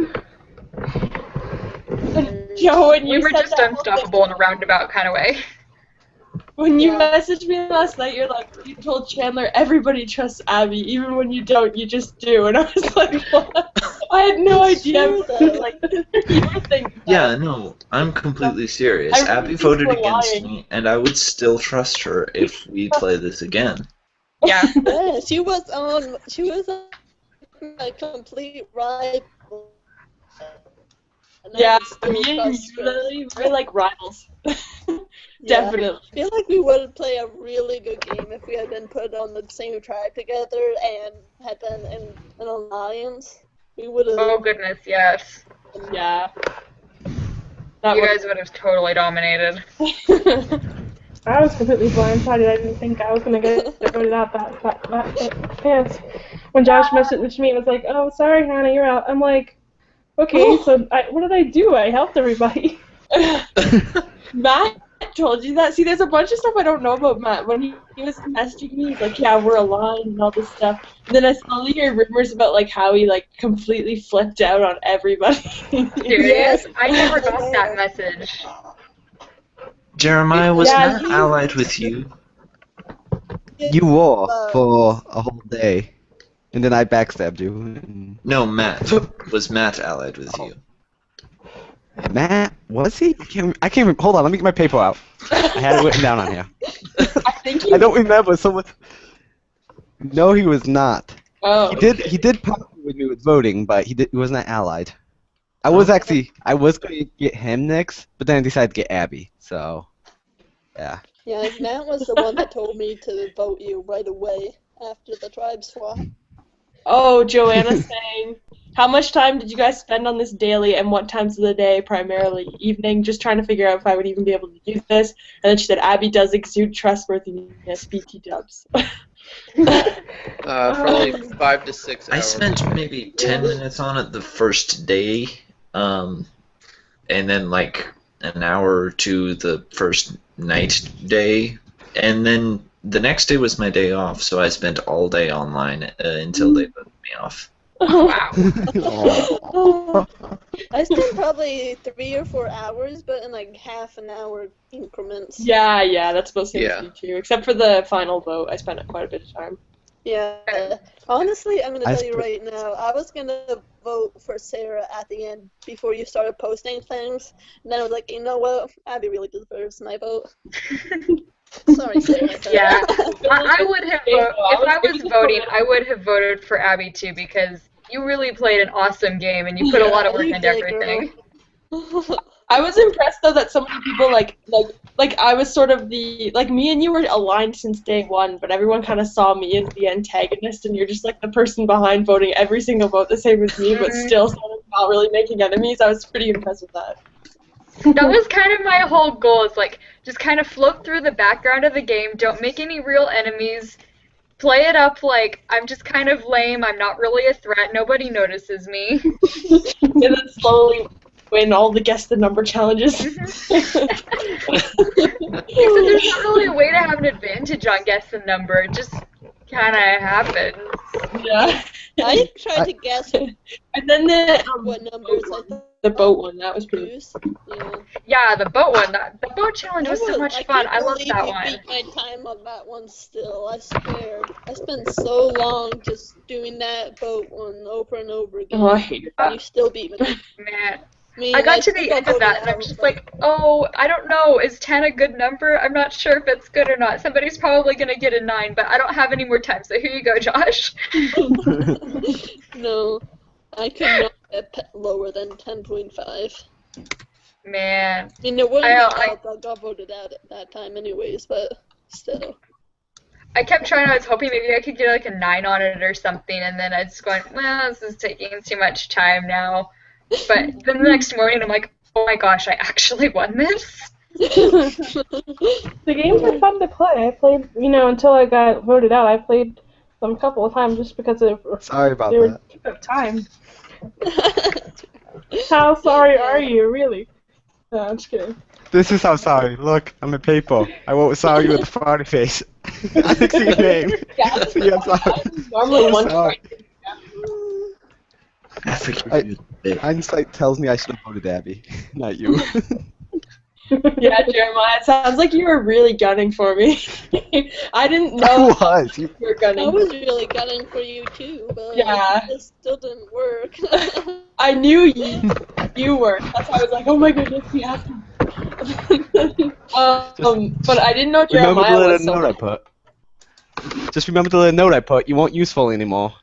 Joe, when you We were said just that unstoppable in a roundabout kind of way. When you messaged me last night, you're like, you told Chandler everybody trusts Abby, even when you don't, you just do. And I was like, what? I had no idea. Like, you were thinking. Yeah, no, I'm completely serious. I really Abby think voted we're against lying. me, and I would still trust her if we play this again. Yeah. Yeah, she was a complete rival. And Yeah, I was me still and you literally, we're like rivals. Definitely. I feel like we would play a really good game if we had been put on the same tribe together and had been in an alliance. We would have. Oh goodness, yes. Yeah. You guys would have totally dominated. I was completely blindsided. I didn't think I was going to get voted out that fast. When Josh messaged me, it was like, oh, sorry, Hannah, you're out. I'm like, Okay, so what did I do? I helped everybody. Matt told you that. See, there's a bunch of stuff I don't know about Matt. When he was messaging me, he's like, yeah, we're aligned and all this stuff. And then I slowly hear rumors about like how he like completely flipped out on everybody. Serious? I never got that message. Jeremiah was not allied with you. You were for a whole day, and then I backstabbed you. No, Matt. Was Matt allied with you? Matt, was he? I can't remember. Hold on, let me get my paper out. I had it written down on here. I don't remember. No, he was not. Oh. He did partner with me with voting, but he was not allied. I was going to get him next, but then I decided to get Abby. So, yeah. Yeah, Matt was the one that told me to vote you right away after the tribe swap. Oh, Joanna's saying, how much time did you guys spend on this daily and what times of the day, primarily evening, just trying to figure out if I would even be able to use this? And then she said, Abby does exude trustworthiness, BT dubs. Probably 5 to 6 hours. I spent maybe 10 minutes on it the first day, and then like an hour or two the first night day, and then the next day was my day off, so I spent all day online until they put me off. Wow. I spent probably 3 or 4 hours, but in like half an hour increments. Yeah, that's mostly me too. Except for the final vote, I spent quite a bit of time. Yeah. Honestly, I'm going to tell you right now, I was going to vote for Sarah at the end before you started posting things, and then I was like, you know what, Abby really deserves my vote. Sorry, Sarah. Yeah, I would have voted, if I was voting, I would have voted for Abby too, because you really played an awesome game and you put a lot of work into everything. I was impressed though that so many people like I was sort of like me and you were aligned since day one, but everyone kind of saw me as the antagonist, and you're just like the person behind voting every single vote the same as me, but still sort of not really making enemies. I was pretty impressed with that. That was kind of my whole goal, is like just kind of float through the background of the game, don't make any real enemies, play it up like I'm just kind of lame, I'm not really a threat, nobody notices me. And then slowly win all the guess the number challenges. Except there's not really a way to have an advantage on guess the number, it just kind of happens. Yeah. I tried to guess and then what numbers I thought. The boat one, that was pretty. Yeah, the boat one. The boat challenge was so much fun. I loved that one. I can't believe you beat my time on that one still. I swear. I spent so long just doing that boat one over and over again. Oh, I hated that. You still beat me. Man. I got to the end of that, and I'm just like, oh, I don't know, is 10 a good number? I'm not sure if it's good or not. Somebody's probably going to get a 9, but I don't have any more time, so here you go, Josh. No, I could not get lower than 10.5. Man. I mean, it wouldn't have got voted out at that time anyways, but still. I kept trying, I was hoping maybe I could get like a 9 on it or something, and then I was going, well, this is taking too much time now. But then the next morning, I'm like, oh my gosh, I actually won this. The games are fun to play. I played, until I got voted out, I played them a couple of times just because they took up time. How sorry are you, really? No, I'm just kidding. This is how sorry. Look, I'm a paper. I won't sorry with a farty face. I think it's your name. Yeah, See, I'm sorry. Normally one sorry. Hindsight tells me I should have voted Abby, not you. Yeah, Jeremiah, it sounds like you were really gunning for me. I didn't know you were gunning. I was really gunning for you too, but it still didn't work. I knew you were. That's why I was like, oh my goodness, we have to. But I didn't know Jeremiah was so note I put. Just remember the little note I put. You won't useful anymore.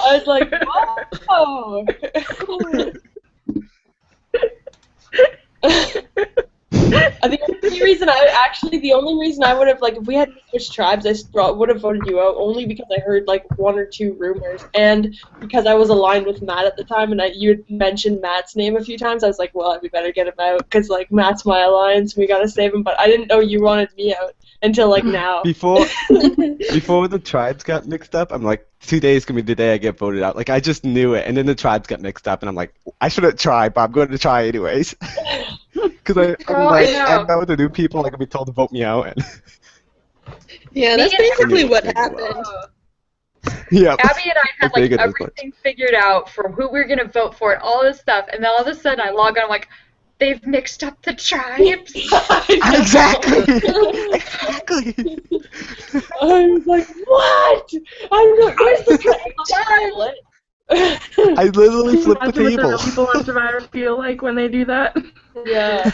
I was like, whoa. I think the only reason I would have, like, if we had switched tribes, I would have voted you out only because I heard, like, 1 or 2 rumors, and because I was aligned with Matt at the time, and you had mentioned Matt's name a few times, I was like, well, we better get him out, because, like, Matt's my alliance, we gotta save him, but I didn't know you wanted me out until, like, now. Before the tribes got mixed up, I'm like, 2 days can be the day I get voted out. Like, I just knew it, and then the tribes got mixed up, and I'm like, I shouldn't try, but I'm going to try anyways. Because I know the new people, like, I'll be told to vote me out. And yeah, that's basically what happened. Yeah. Abby and I had, like, everything figured out for who we were going to vote for and all this stuff, and then all of a sudden I log on, I'm like, they've mixed up the tribes. Exactly. I was like, what? I'm like, where's the tribe? I literally flipped the table. What the people on Survivor feel like when they do that. Yeah.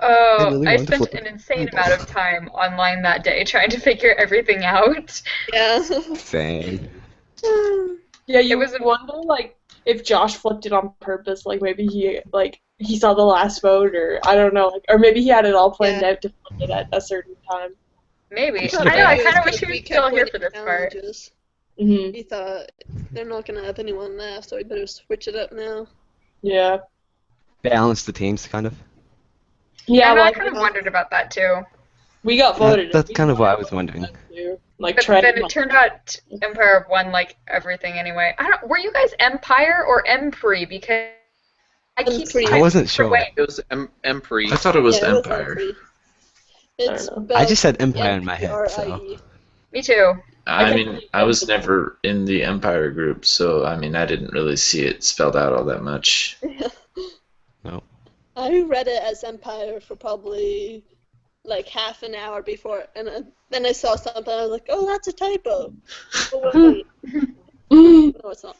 Oh, I spent an insane amount of time online that day trying to figure everything out. Yeah. Same. Yeah, you would wonder, like, if Josh flipped it on purpose, like, maybe he saw the last vote, or I don't know, like, or maybe he had it all planned out to flip it at a certain time. Maybe. I know, I kind of wish he was still here for this part. Mm-hmm. He thought, they're not going to have anyone left, so we better switch it up now. Yeah. Balance the teams, kind of. Yeah, I kind of wondered about that, too. We got voted. That's kind of what I was wondering. Like, but then it turned out Empire won, like, everything anyway. Were you guys Empire or Empire? Because I wasn't sure. It was Empire. I thought it was Empire. I just said Empire in my head, so. Me too. I mean, I was never in the Empire group, so, I mean, I didn't really see it spelled out all that much. No. I read it as Empire for probably, like, half an hour before, and then I saw something, I was like, oh, that's a typo. Oh, wait. No, it's not.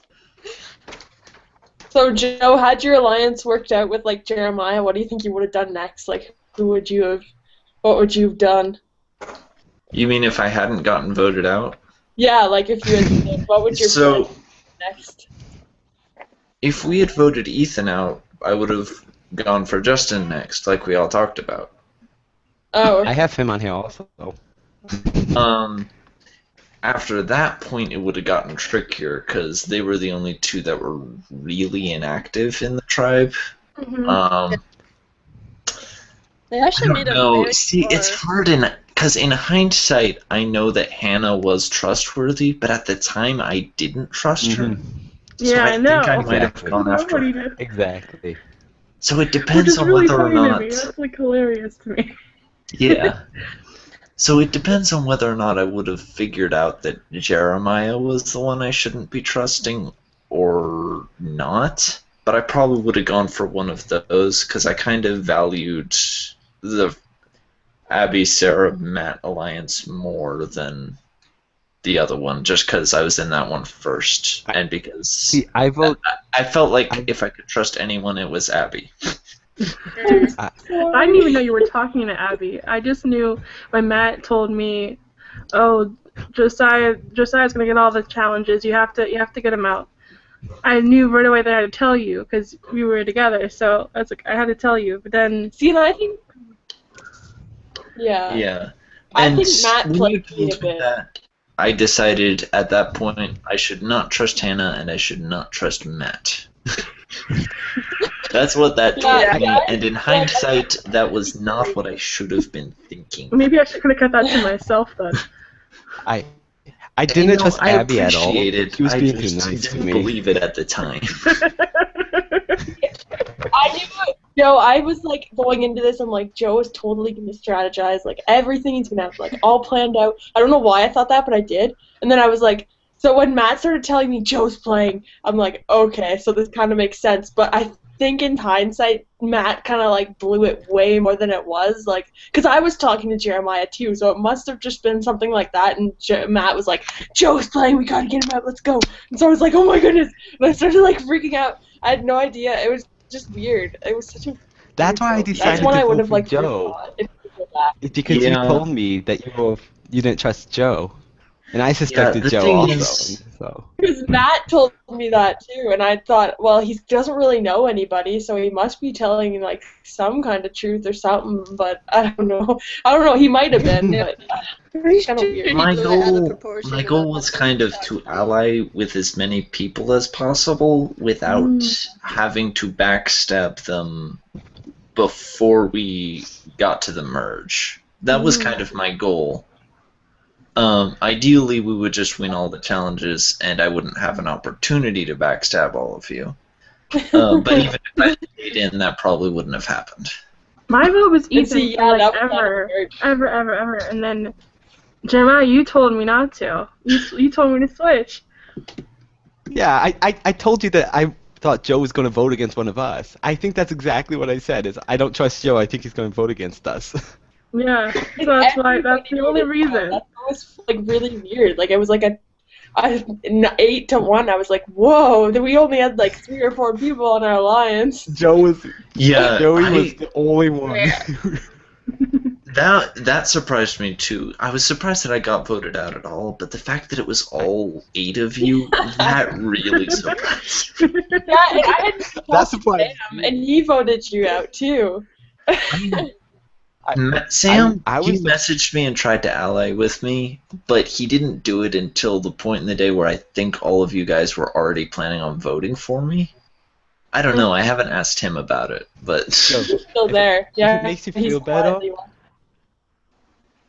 So, Joe, had your alliance worked out with, like, Jeremiah, what do you think you would have done next? Like, what would you have done? You mean if I hadn't gotten voted out? Yeah, like, if you had, what would your plan next? If we had voted Ethan out, I would have gone for Justin next, like we all talked about. Oh. Okay. I have him on here also. After that point, it would have gotten trickier because they were the only 2 that were really inactive in the tribe. Mm-hmm. They actually made a very See, it's hard because in hindsight, I know that Hannah was trustworthy, but at the time, I didn't trust her. So I think I might have gone after her. Exactly. So it depends on whether or not. That's, like, hilarious to me. Yeah. So it depends on whether or not I would have figured out that Jeremiah was the one I shouldn't be trusting or not. But I probably would have gone for one of those because I kind of valued the Abby, Sarah, Matt alliance more than the other one, just because I was in that one first, and because I felt like if I could trust anyone, it was Abby. I didn't even know you were talking to Abby. I just knew when Matt told me, "Oh, Josiah's gonna get all the challenges. You have to get him out." I knew right away that I had to tell you because we were together. So I was like, I had to tell you. But then, and I think, yeah. I And think Matt when played you me a told me bit. that, I decided at that point I should not trust Hannah and I should not trust Matt. That's what that told me, and in hindsight, that was not what I should have been thinking. Maybe I should have kept that to myself then. I didn't trust Abby at all. She was being too just nice to didn't me. believe it at the time. I knew, Joe, I was, like, going into this, I'm like, Joe is totally going to strategize, like, everything he's going to have, like, all planned out. I don't know why I thought that, but I did. And then I was like, so when Matt started telling me Joe's playing, I'm like, okay, so this kind of makes sense. But I think in hindsight, Matt kind of, like, blew it way more than it was, like, because I was talking to Jeremiah, too, so it must have just been something like that, and Matt was like, Joe's playing, we gotta get him out, let's go. And so I was like, oh my goodness, and I started, like, freaking out. I had no idea. It was just weird. It was such a... That's why I decided That's when I would to have, vote for like, Joe. It's because you told me that you didn't trust Joe. And I suspected Joe also. So. Because Matt told me that too, and I thought, well, he doesn't really know anybody, so he must be telling like some kind of truth or something. But I don't know. He might have been, but it's kind of weird. My goal was kind of to ally with as many people as possible without having to backstab them before we got to the merge. That was kind of my goal. Ideally, we would just win all the challenges, and I wouldn't have an opportunity to backstab all of you. But even if I stayed in, that probably wouldn't have happened. My vote was Ethan for like ever, and then Jeremiah, you told me not to. You told me to switch. Yeah, I told you that I thought Joe was going to vote against one of us. I think that's exactly what I said. Is I don't trust Joe. I think he's going to vote against us. Yeah, so that's the only reason. That was like really weird. Like it was like 8 to 1. I was like, whoa! We only had like 3 or 4 people on our alliance. Joey was the only one. That surprised me too. I was surprised that I got voted out at all, but the fact that it was all 8 of you, that really surprised me. Yeah, and I had that surprised Sam, and he voted you out too. Sam, he messaged me and tried to ally with me, but he didn't do it until the point in the day where I think all of you guys were already planning on voting for me. I don't know. I haven't asked him about it, but he's still there. Yeah, if it makes you feel better.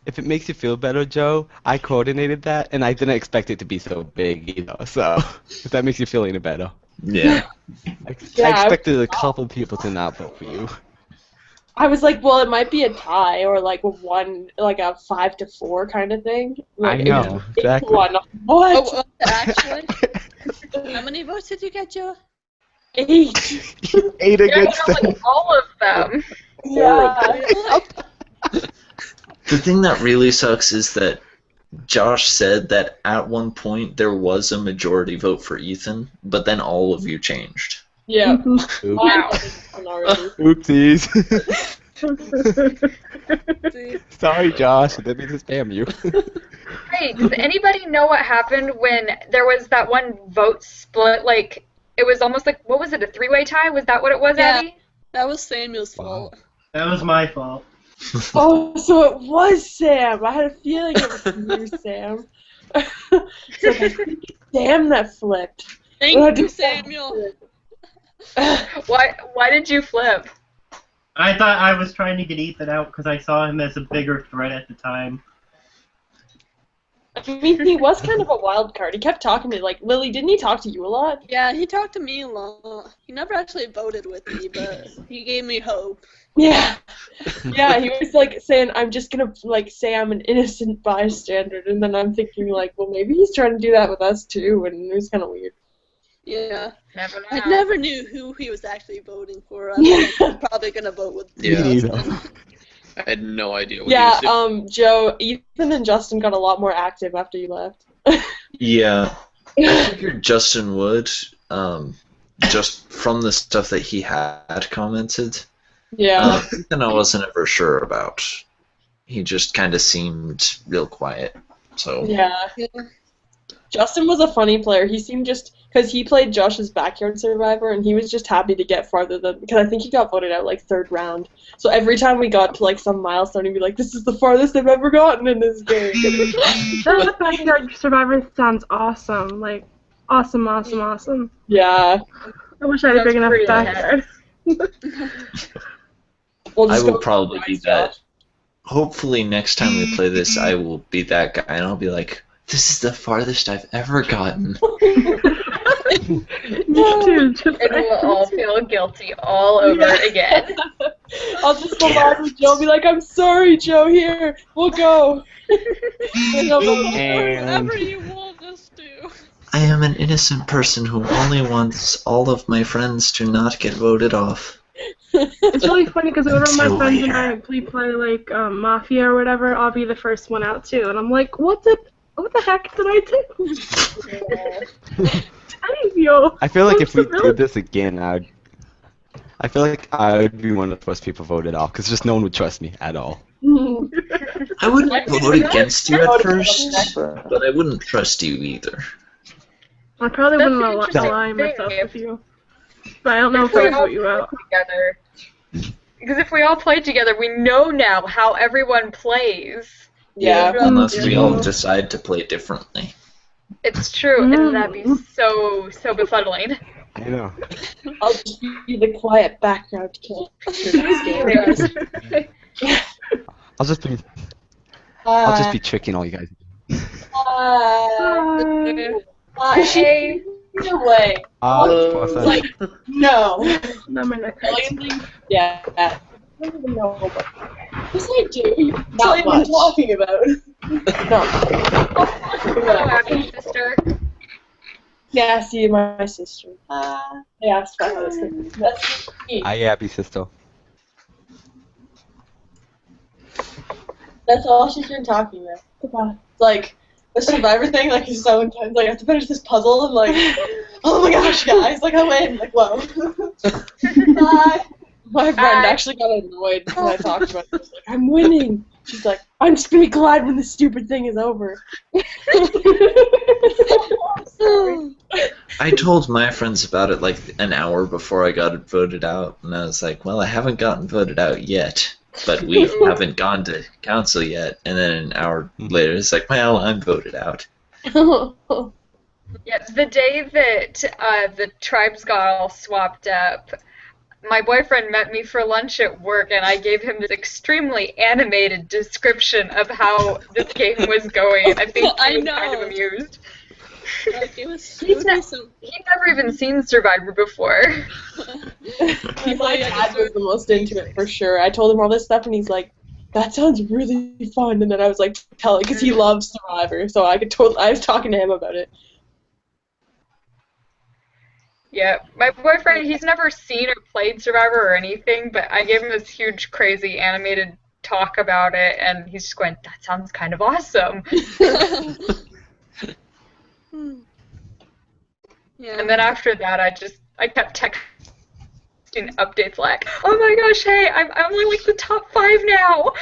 If it makes you feel better, Joe, I coordinated that, and I didn't expect it to be so big either. So, if that makes you feel any better. Yeah. I expected a couple people to not vote for you. I was like, well, it might be a tie or like a 5-4 kind of thing. Like, I know, exactly. 8-1. What? Oh, actually, how many votes did you get, Joe? 8. 8 against them. Like all of them. Yeah. The thing that really sucks is that Josh said that at one point there was a majority vote for Ethan, but then all of you changed. Yeah. Wow. Oopsies. Sorry, Josh. I didn't mean to spam you. Hey, does anybody know what happened when there was that one vote split? Like, it was almost like, what was it, a 3-way tie? Was that what it was, Eddie? That was Samuel's fault. That was my fault. Oh, so it was Sam. I had a feeling it was you, Sam. Sam that flipped. Thank you, Samuel. Why did you flip? I thought I was trying to get Ethan out because I saw him as a bigger threat at the time. I mean, he was kind of a wild card. He kept talking to me. Like, Lily, didn't he talk to you a lot? Yeah, he talked to me a lot. He never actually voted with me, but he gave me hope. Yeah. Yeah, he was like saying, I'm just gonna like say I'm an innocent bystander, and then I'm thinking like, well, maybe he's trying to do that with us too, and it was kind of weird. Yeah. Never know. I never knew who he was actually voting for. I was probably gonna vote with Justin. I had no idea what he was doing. Joe, Ethan and Justin got a lot more active after you left. Yeah. I figured Justin would, just from the stuff that he had commented. Yeah. Ethan I wasn't ever sure about. He just kind of seemed real quiet. So. Yeah. Justin was a funny player. He seemed just, because he played Josh's Backyard Survivor, and he was just happy to get farther than, because I think he got voted out like 3rd round. So every time we got to like some milestone, he'd be like, this is the farthest I've ever gotten in this game. That Backyard Survivor sounds awesome. Like, awesome. Yeah. I wish I had a big enough backyard. I will probably be that. Hopefully next time we play this, I will be that guy, and I'll be like, this is the farthest I've ever gotten. Me too. And we'll all feel guilty all over again. I'll just go back with Joe and be like, I'm sorry, Joe, here, we'll go. Whatever you want us to. I am an innocent person who only wants all of my friends to not get voted off. It's really funny because whenever my friends and I play like Mafia or whatever, I'll be the first one out too, and I'm like, what the heck did I do? I feel like if we did this again, I feel like I would be one of the first people voted off because just no one would trust me at all. I wouldn't vote against you at first, but I wouldn't trust you either. I probably wouldn't align myself with you. But I don't know if I would vote you out. Together. Because if we all play together, we know now how everyone plays. Yeah, unless we all decide to play differently. It's true, and that'd be so befuddling. I know. I'll just be the quiet background character this game. I'll just be tricking all you guys. Hey. No way. Like, no. Not my neck. Yeah. I don't even know. Yes, I do. Not much. Talking about. No. Hello, sister. Yeah, see my sister. I asked my husband. That's me. Hi, Abby, sister. That's all she's been talking about. Goodbye. Like, the Survivor thing, like, is so intense. Like, I have to finish this puzzle, and, like, oh my gosh, guys, like, I win. Like, whoa. Bye. My friend actually got annoyed when I talked about it. Like, I'm winning. She's like, I'm just gonna be glad when this stupid thing is over. I told my friends about it like an hour before I got voted out, and I was like, well, I haven't gotten voted out yet, but we haven't gone to council yet. And then an hour later, it's like, well, I'm voted out. Yeah, the day that the tribes got all swapped up, my boyfriend met me for lunch at work, and I gave him this extremely animated description of how this game was going. I think he was kind of amused. Like, He's never even seen Survivor before. My dad was the most into it for sure. I told him all this stuff, and he's like, "That sounds really fun." And then I was like, "Tell it," because he loves Survivor, so I was talking to him about it. Yeah, my boyfriend, he's never seen or played Survivor or anything, but I gave him this huge, crazy animated talk about it, and he's just going, that sounds kind of awesome. Yeah. And then after that, I kept texting updates like, oh my gosh, hey, I'm only like the top 5 now.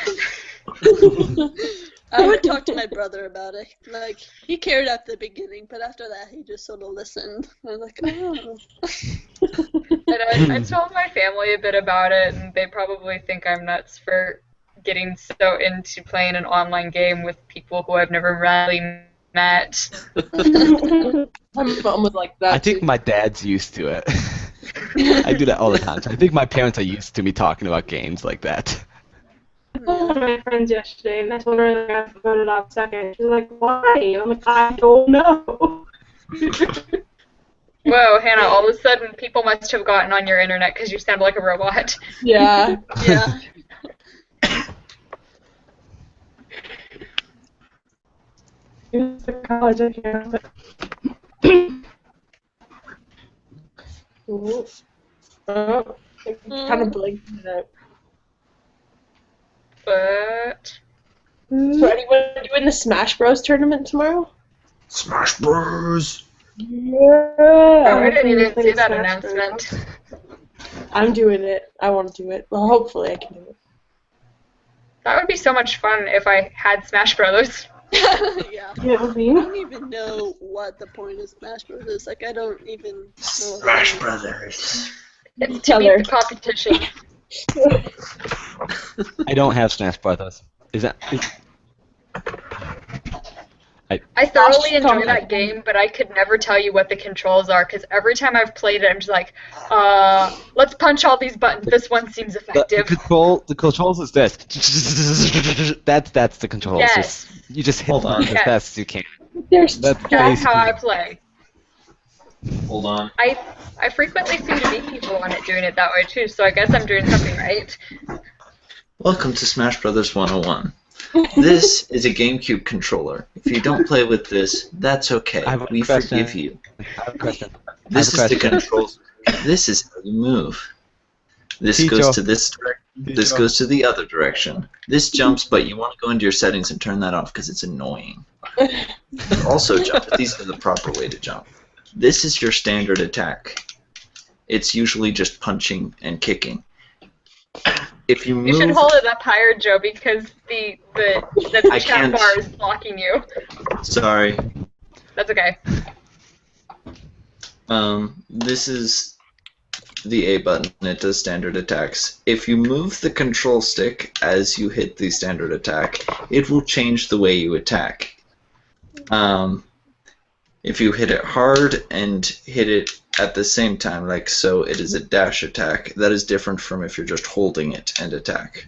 I would talk to my brother about it. Like, he cared at the beginning, but after that, he just sort of listened. I was like, oh. And I told my family a bit about it, and they probably think I'm nuts for getting so into playing an online game with people who I've never really met. My mom was like that. I think my dad's used to it. I do that all the time. So I think my parents are used to me talking about games like that. One of my friends yesterday, and I told her that I got voted off second. She's like, why? I'm like, I don't know. Whoa, Hannah, all of a sudden people must have gotten on your internet because you sound like a robot. Yeah. Yeah. It's the college, I can't help it. Ooh. Oh, kind of blinking it out. But... So anyone doing the Smash Bros tournament tomorrow? Smash Bros! Yeah. Oh, I didn't even see that announcement. I'm doing it. I want to do it. Well, hopefully I can do it. That would be so much fun if I had Smash Brothers. Yeah. Yeah, I don't even know what the point of Smash Bros. Is. Like, I don't even know. Smash Brothers. It's to beat the competition. I don't have Smash Brothers. I thoroughly enjoy that game, but I could never tell you what the controls are, because every time I've played it, I'm just like, let's punch all these buttons. This one seems effective. The controls is this. That's the controls. Yes. You just hit them as fast as you can. That's how I play. Hold on. I frequently seem to meet people on it doing it that way too, so I guess I'm doing something right. Welcome to Smash Brothers 101. This is a GameCube controller. If you don't play with this, that's okay. We forgive you. I have a question. This is the controls. This is how you move. This goes to this direction. This goes to the other direction. This jumps, but you want to go into your settings and turn that off because it's annoying. Also jump, but these are the proper way to jump. This is your standard attack. It's usually just punching and kicking. if you move... You should hold it up higher, Joe, because the chat bar is blocking you. Sorry. That's okay. This is the A button. It does standard attacks. If you move the control stick as you hit the standard attack, it will change the way you attack. If you hit it hard and hit it at the same time, like so, it is a dash attack. That is different from if you're just holding it and attack.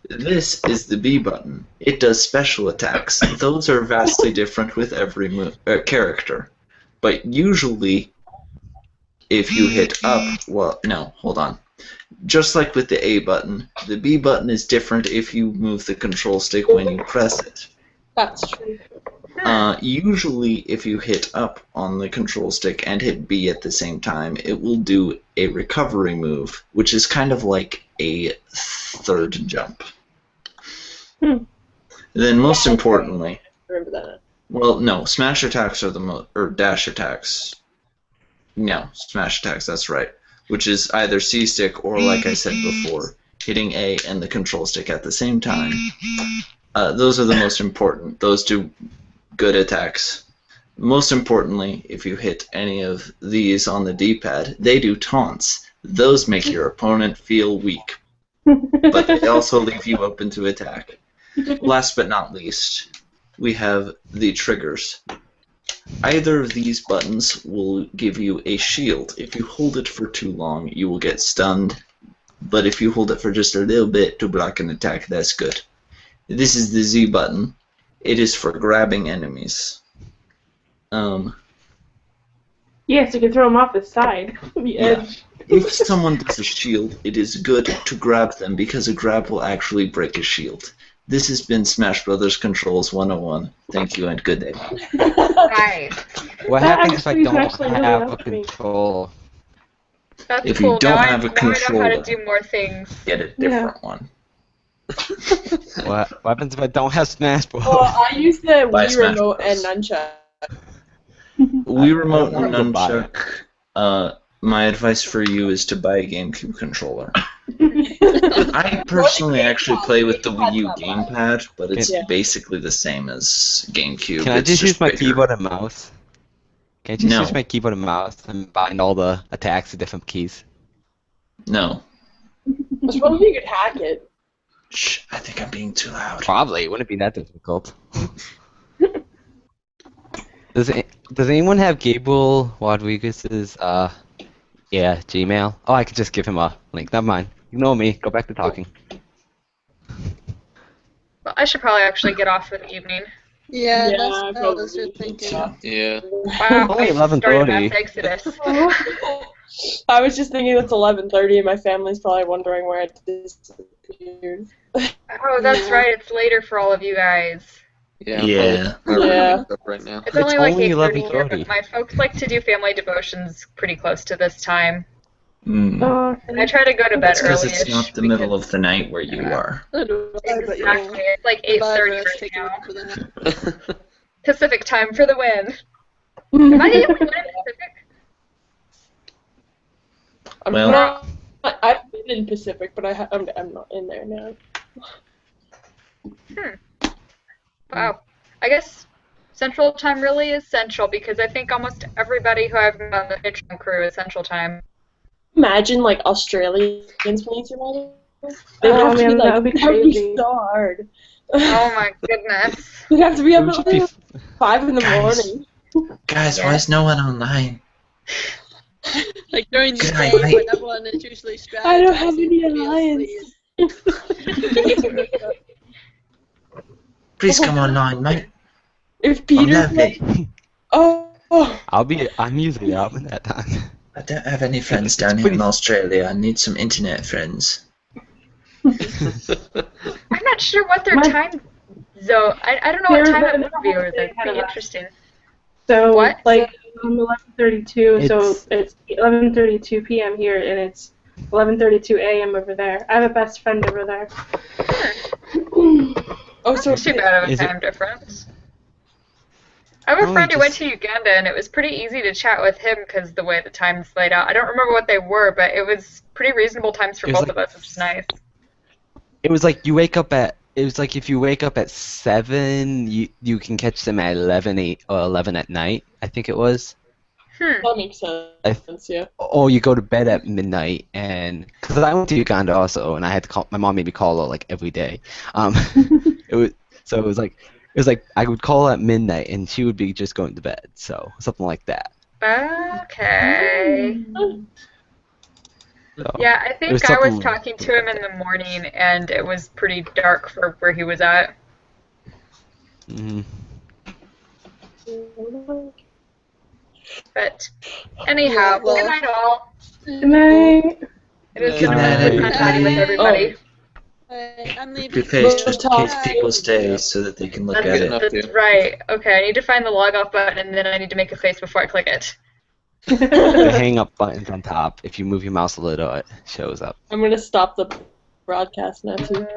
This is the B button. It does special attacks. Those are vastly different with every character. But usually, if you hit up, well, no, hold on. Just like with the A button, the B button is different if you move the control stick when you press it. That's true. Usually, if you hit up on the control stick and hit B at the same time, it will do a recovery move, which is kind of like a third jump. Then, most importantly, remember that. Well, no, smash attacks are or dash attacks. No, smash attacks. That's right. Which is either C stick or, like I said before, hitting A and the control stick at the same time. Those are the most important. Those do good attacks. Most importantly, if you hit any of these on the D-pad, they do taunts. Those make your opponent feel weak, but they also leave you open to attack. Last but not least, we have the triggers. Either of these buttons will give you a shield. If you hold it for too long, you will get stunned, but if you hold it for just a little bit to block an attack, that's good. This is the Z button. It is for grabbing enemies. Yes, you can throw them off the side. The edge. If someone does a shield, it is good to grab them because a grab will actually break a shield. This has been Smash Brothers Controls 101. Thank you and good day. Nice. What happens if I don't have a control? That's if cool. you don't now have a controller, I know how to do more things. Get a different one. What happens if I don't have Smash Bros? Well, I use the Buy Wii Smash remote Bros. and nunchuck. Wii remote and nunchuck. My advice for you is to buy a GameCube controller. I personally actually play with the Wii U gamepad, but it's basically the same as GameCube. Can I just use my bigger. keyboard and mouse? Can I just use my keyboard and mouse and bind all the attacks to different keys? No. I suppose you could hack it. Shh, I think I'm being too loud. Probably. It wouldn't be that difficult. Does anyone have Gabriel Rodriguez's Gmail? Oh, I could just give him a link. Never mind. Ignore me. Go back to talking. Well, I should probably actually get off for the evening. Yeah, that's what I was just thinking. Yeah. Wow, Only I started 11:30. mass exodus. I was just thinking it's 11:30 and my family's probably wondering where I disappeared. Oh, that's right. It's later for all of you guys. Yeah. Yeah. Yeah. Up right now. It's only like 8:30 here, 11:30. but my folks like to do family devotions pretty close to this time. And I try to go to bed That's because early-ish. it's not the middle of the night where you are. Exactly. It's like 8:30 right now. Pacific time for the win. Am I the only one in Pacific? I've been in Pacific, but I'm not in there now. Wow. I guess Central Time really is Central because I think almost everybody who I've met on the Patreon crew is Central Time. Imagine like Australians playing Survivor. They would have to be like, that would be so hard. Oh my goodness. They'd have to be up at like 5 in the morning. Guys, why is no one online? Like during the Good day night. when everyone is usually strategizing. I don't have any alliance. Please come online, mate. If Peter's like, I'm usually up at that time. I don't have any friends down here in Australia. I need some internet friends. I'm not sure what their time zone. I don't know what time it would be. That's pretty interesting. So What? like 11:32, so it's 11:32 p.m. here, and it's 11:32 a.m. over there. I have a best friend over there. Oh, so Not too bad of a Is it- time difference. I have a friend who went to Uganda, and it was pretty easy to chat with him because the way the times laid out. I don't remember what they were, but it was pretty reasonable times for both of us, which is nice. It was like you wake up at. It was like if you wake up at 7, you can catch them at 11 or 11 at night. I think it was. That makes sense. Yeah. Or you go to bed at midnight, and because I went to Uganda also, and I had to call. My mom made me call her like every day. It was like I would call at midnight, and she would be just going to bed. So something like that. Okay. So, yeah, I think I was talking to him in the morning, and it was pretty dark for where he was at. Mm-hmm. But anyhow, good night all. Good night. It has been a good time with everybody. I'm leaving. Your face just in case people stay so that they can look at it. That's right. Okay, I need to find the log off button, and then I need to make a face before I click it. The hang up button's on top. If you move your mouse a little, it shows up. I'm gonna stop the broadcast now too.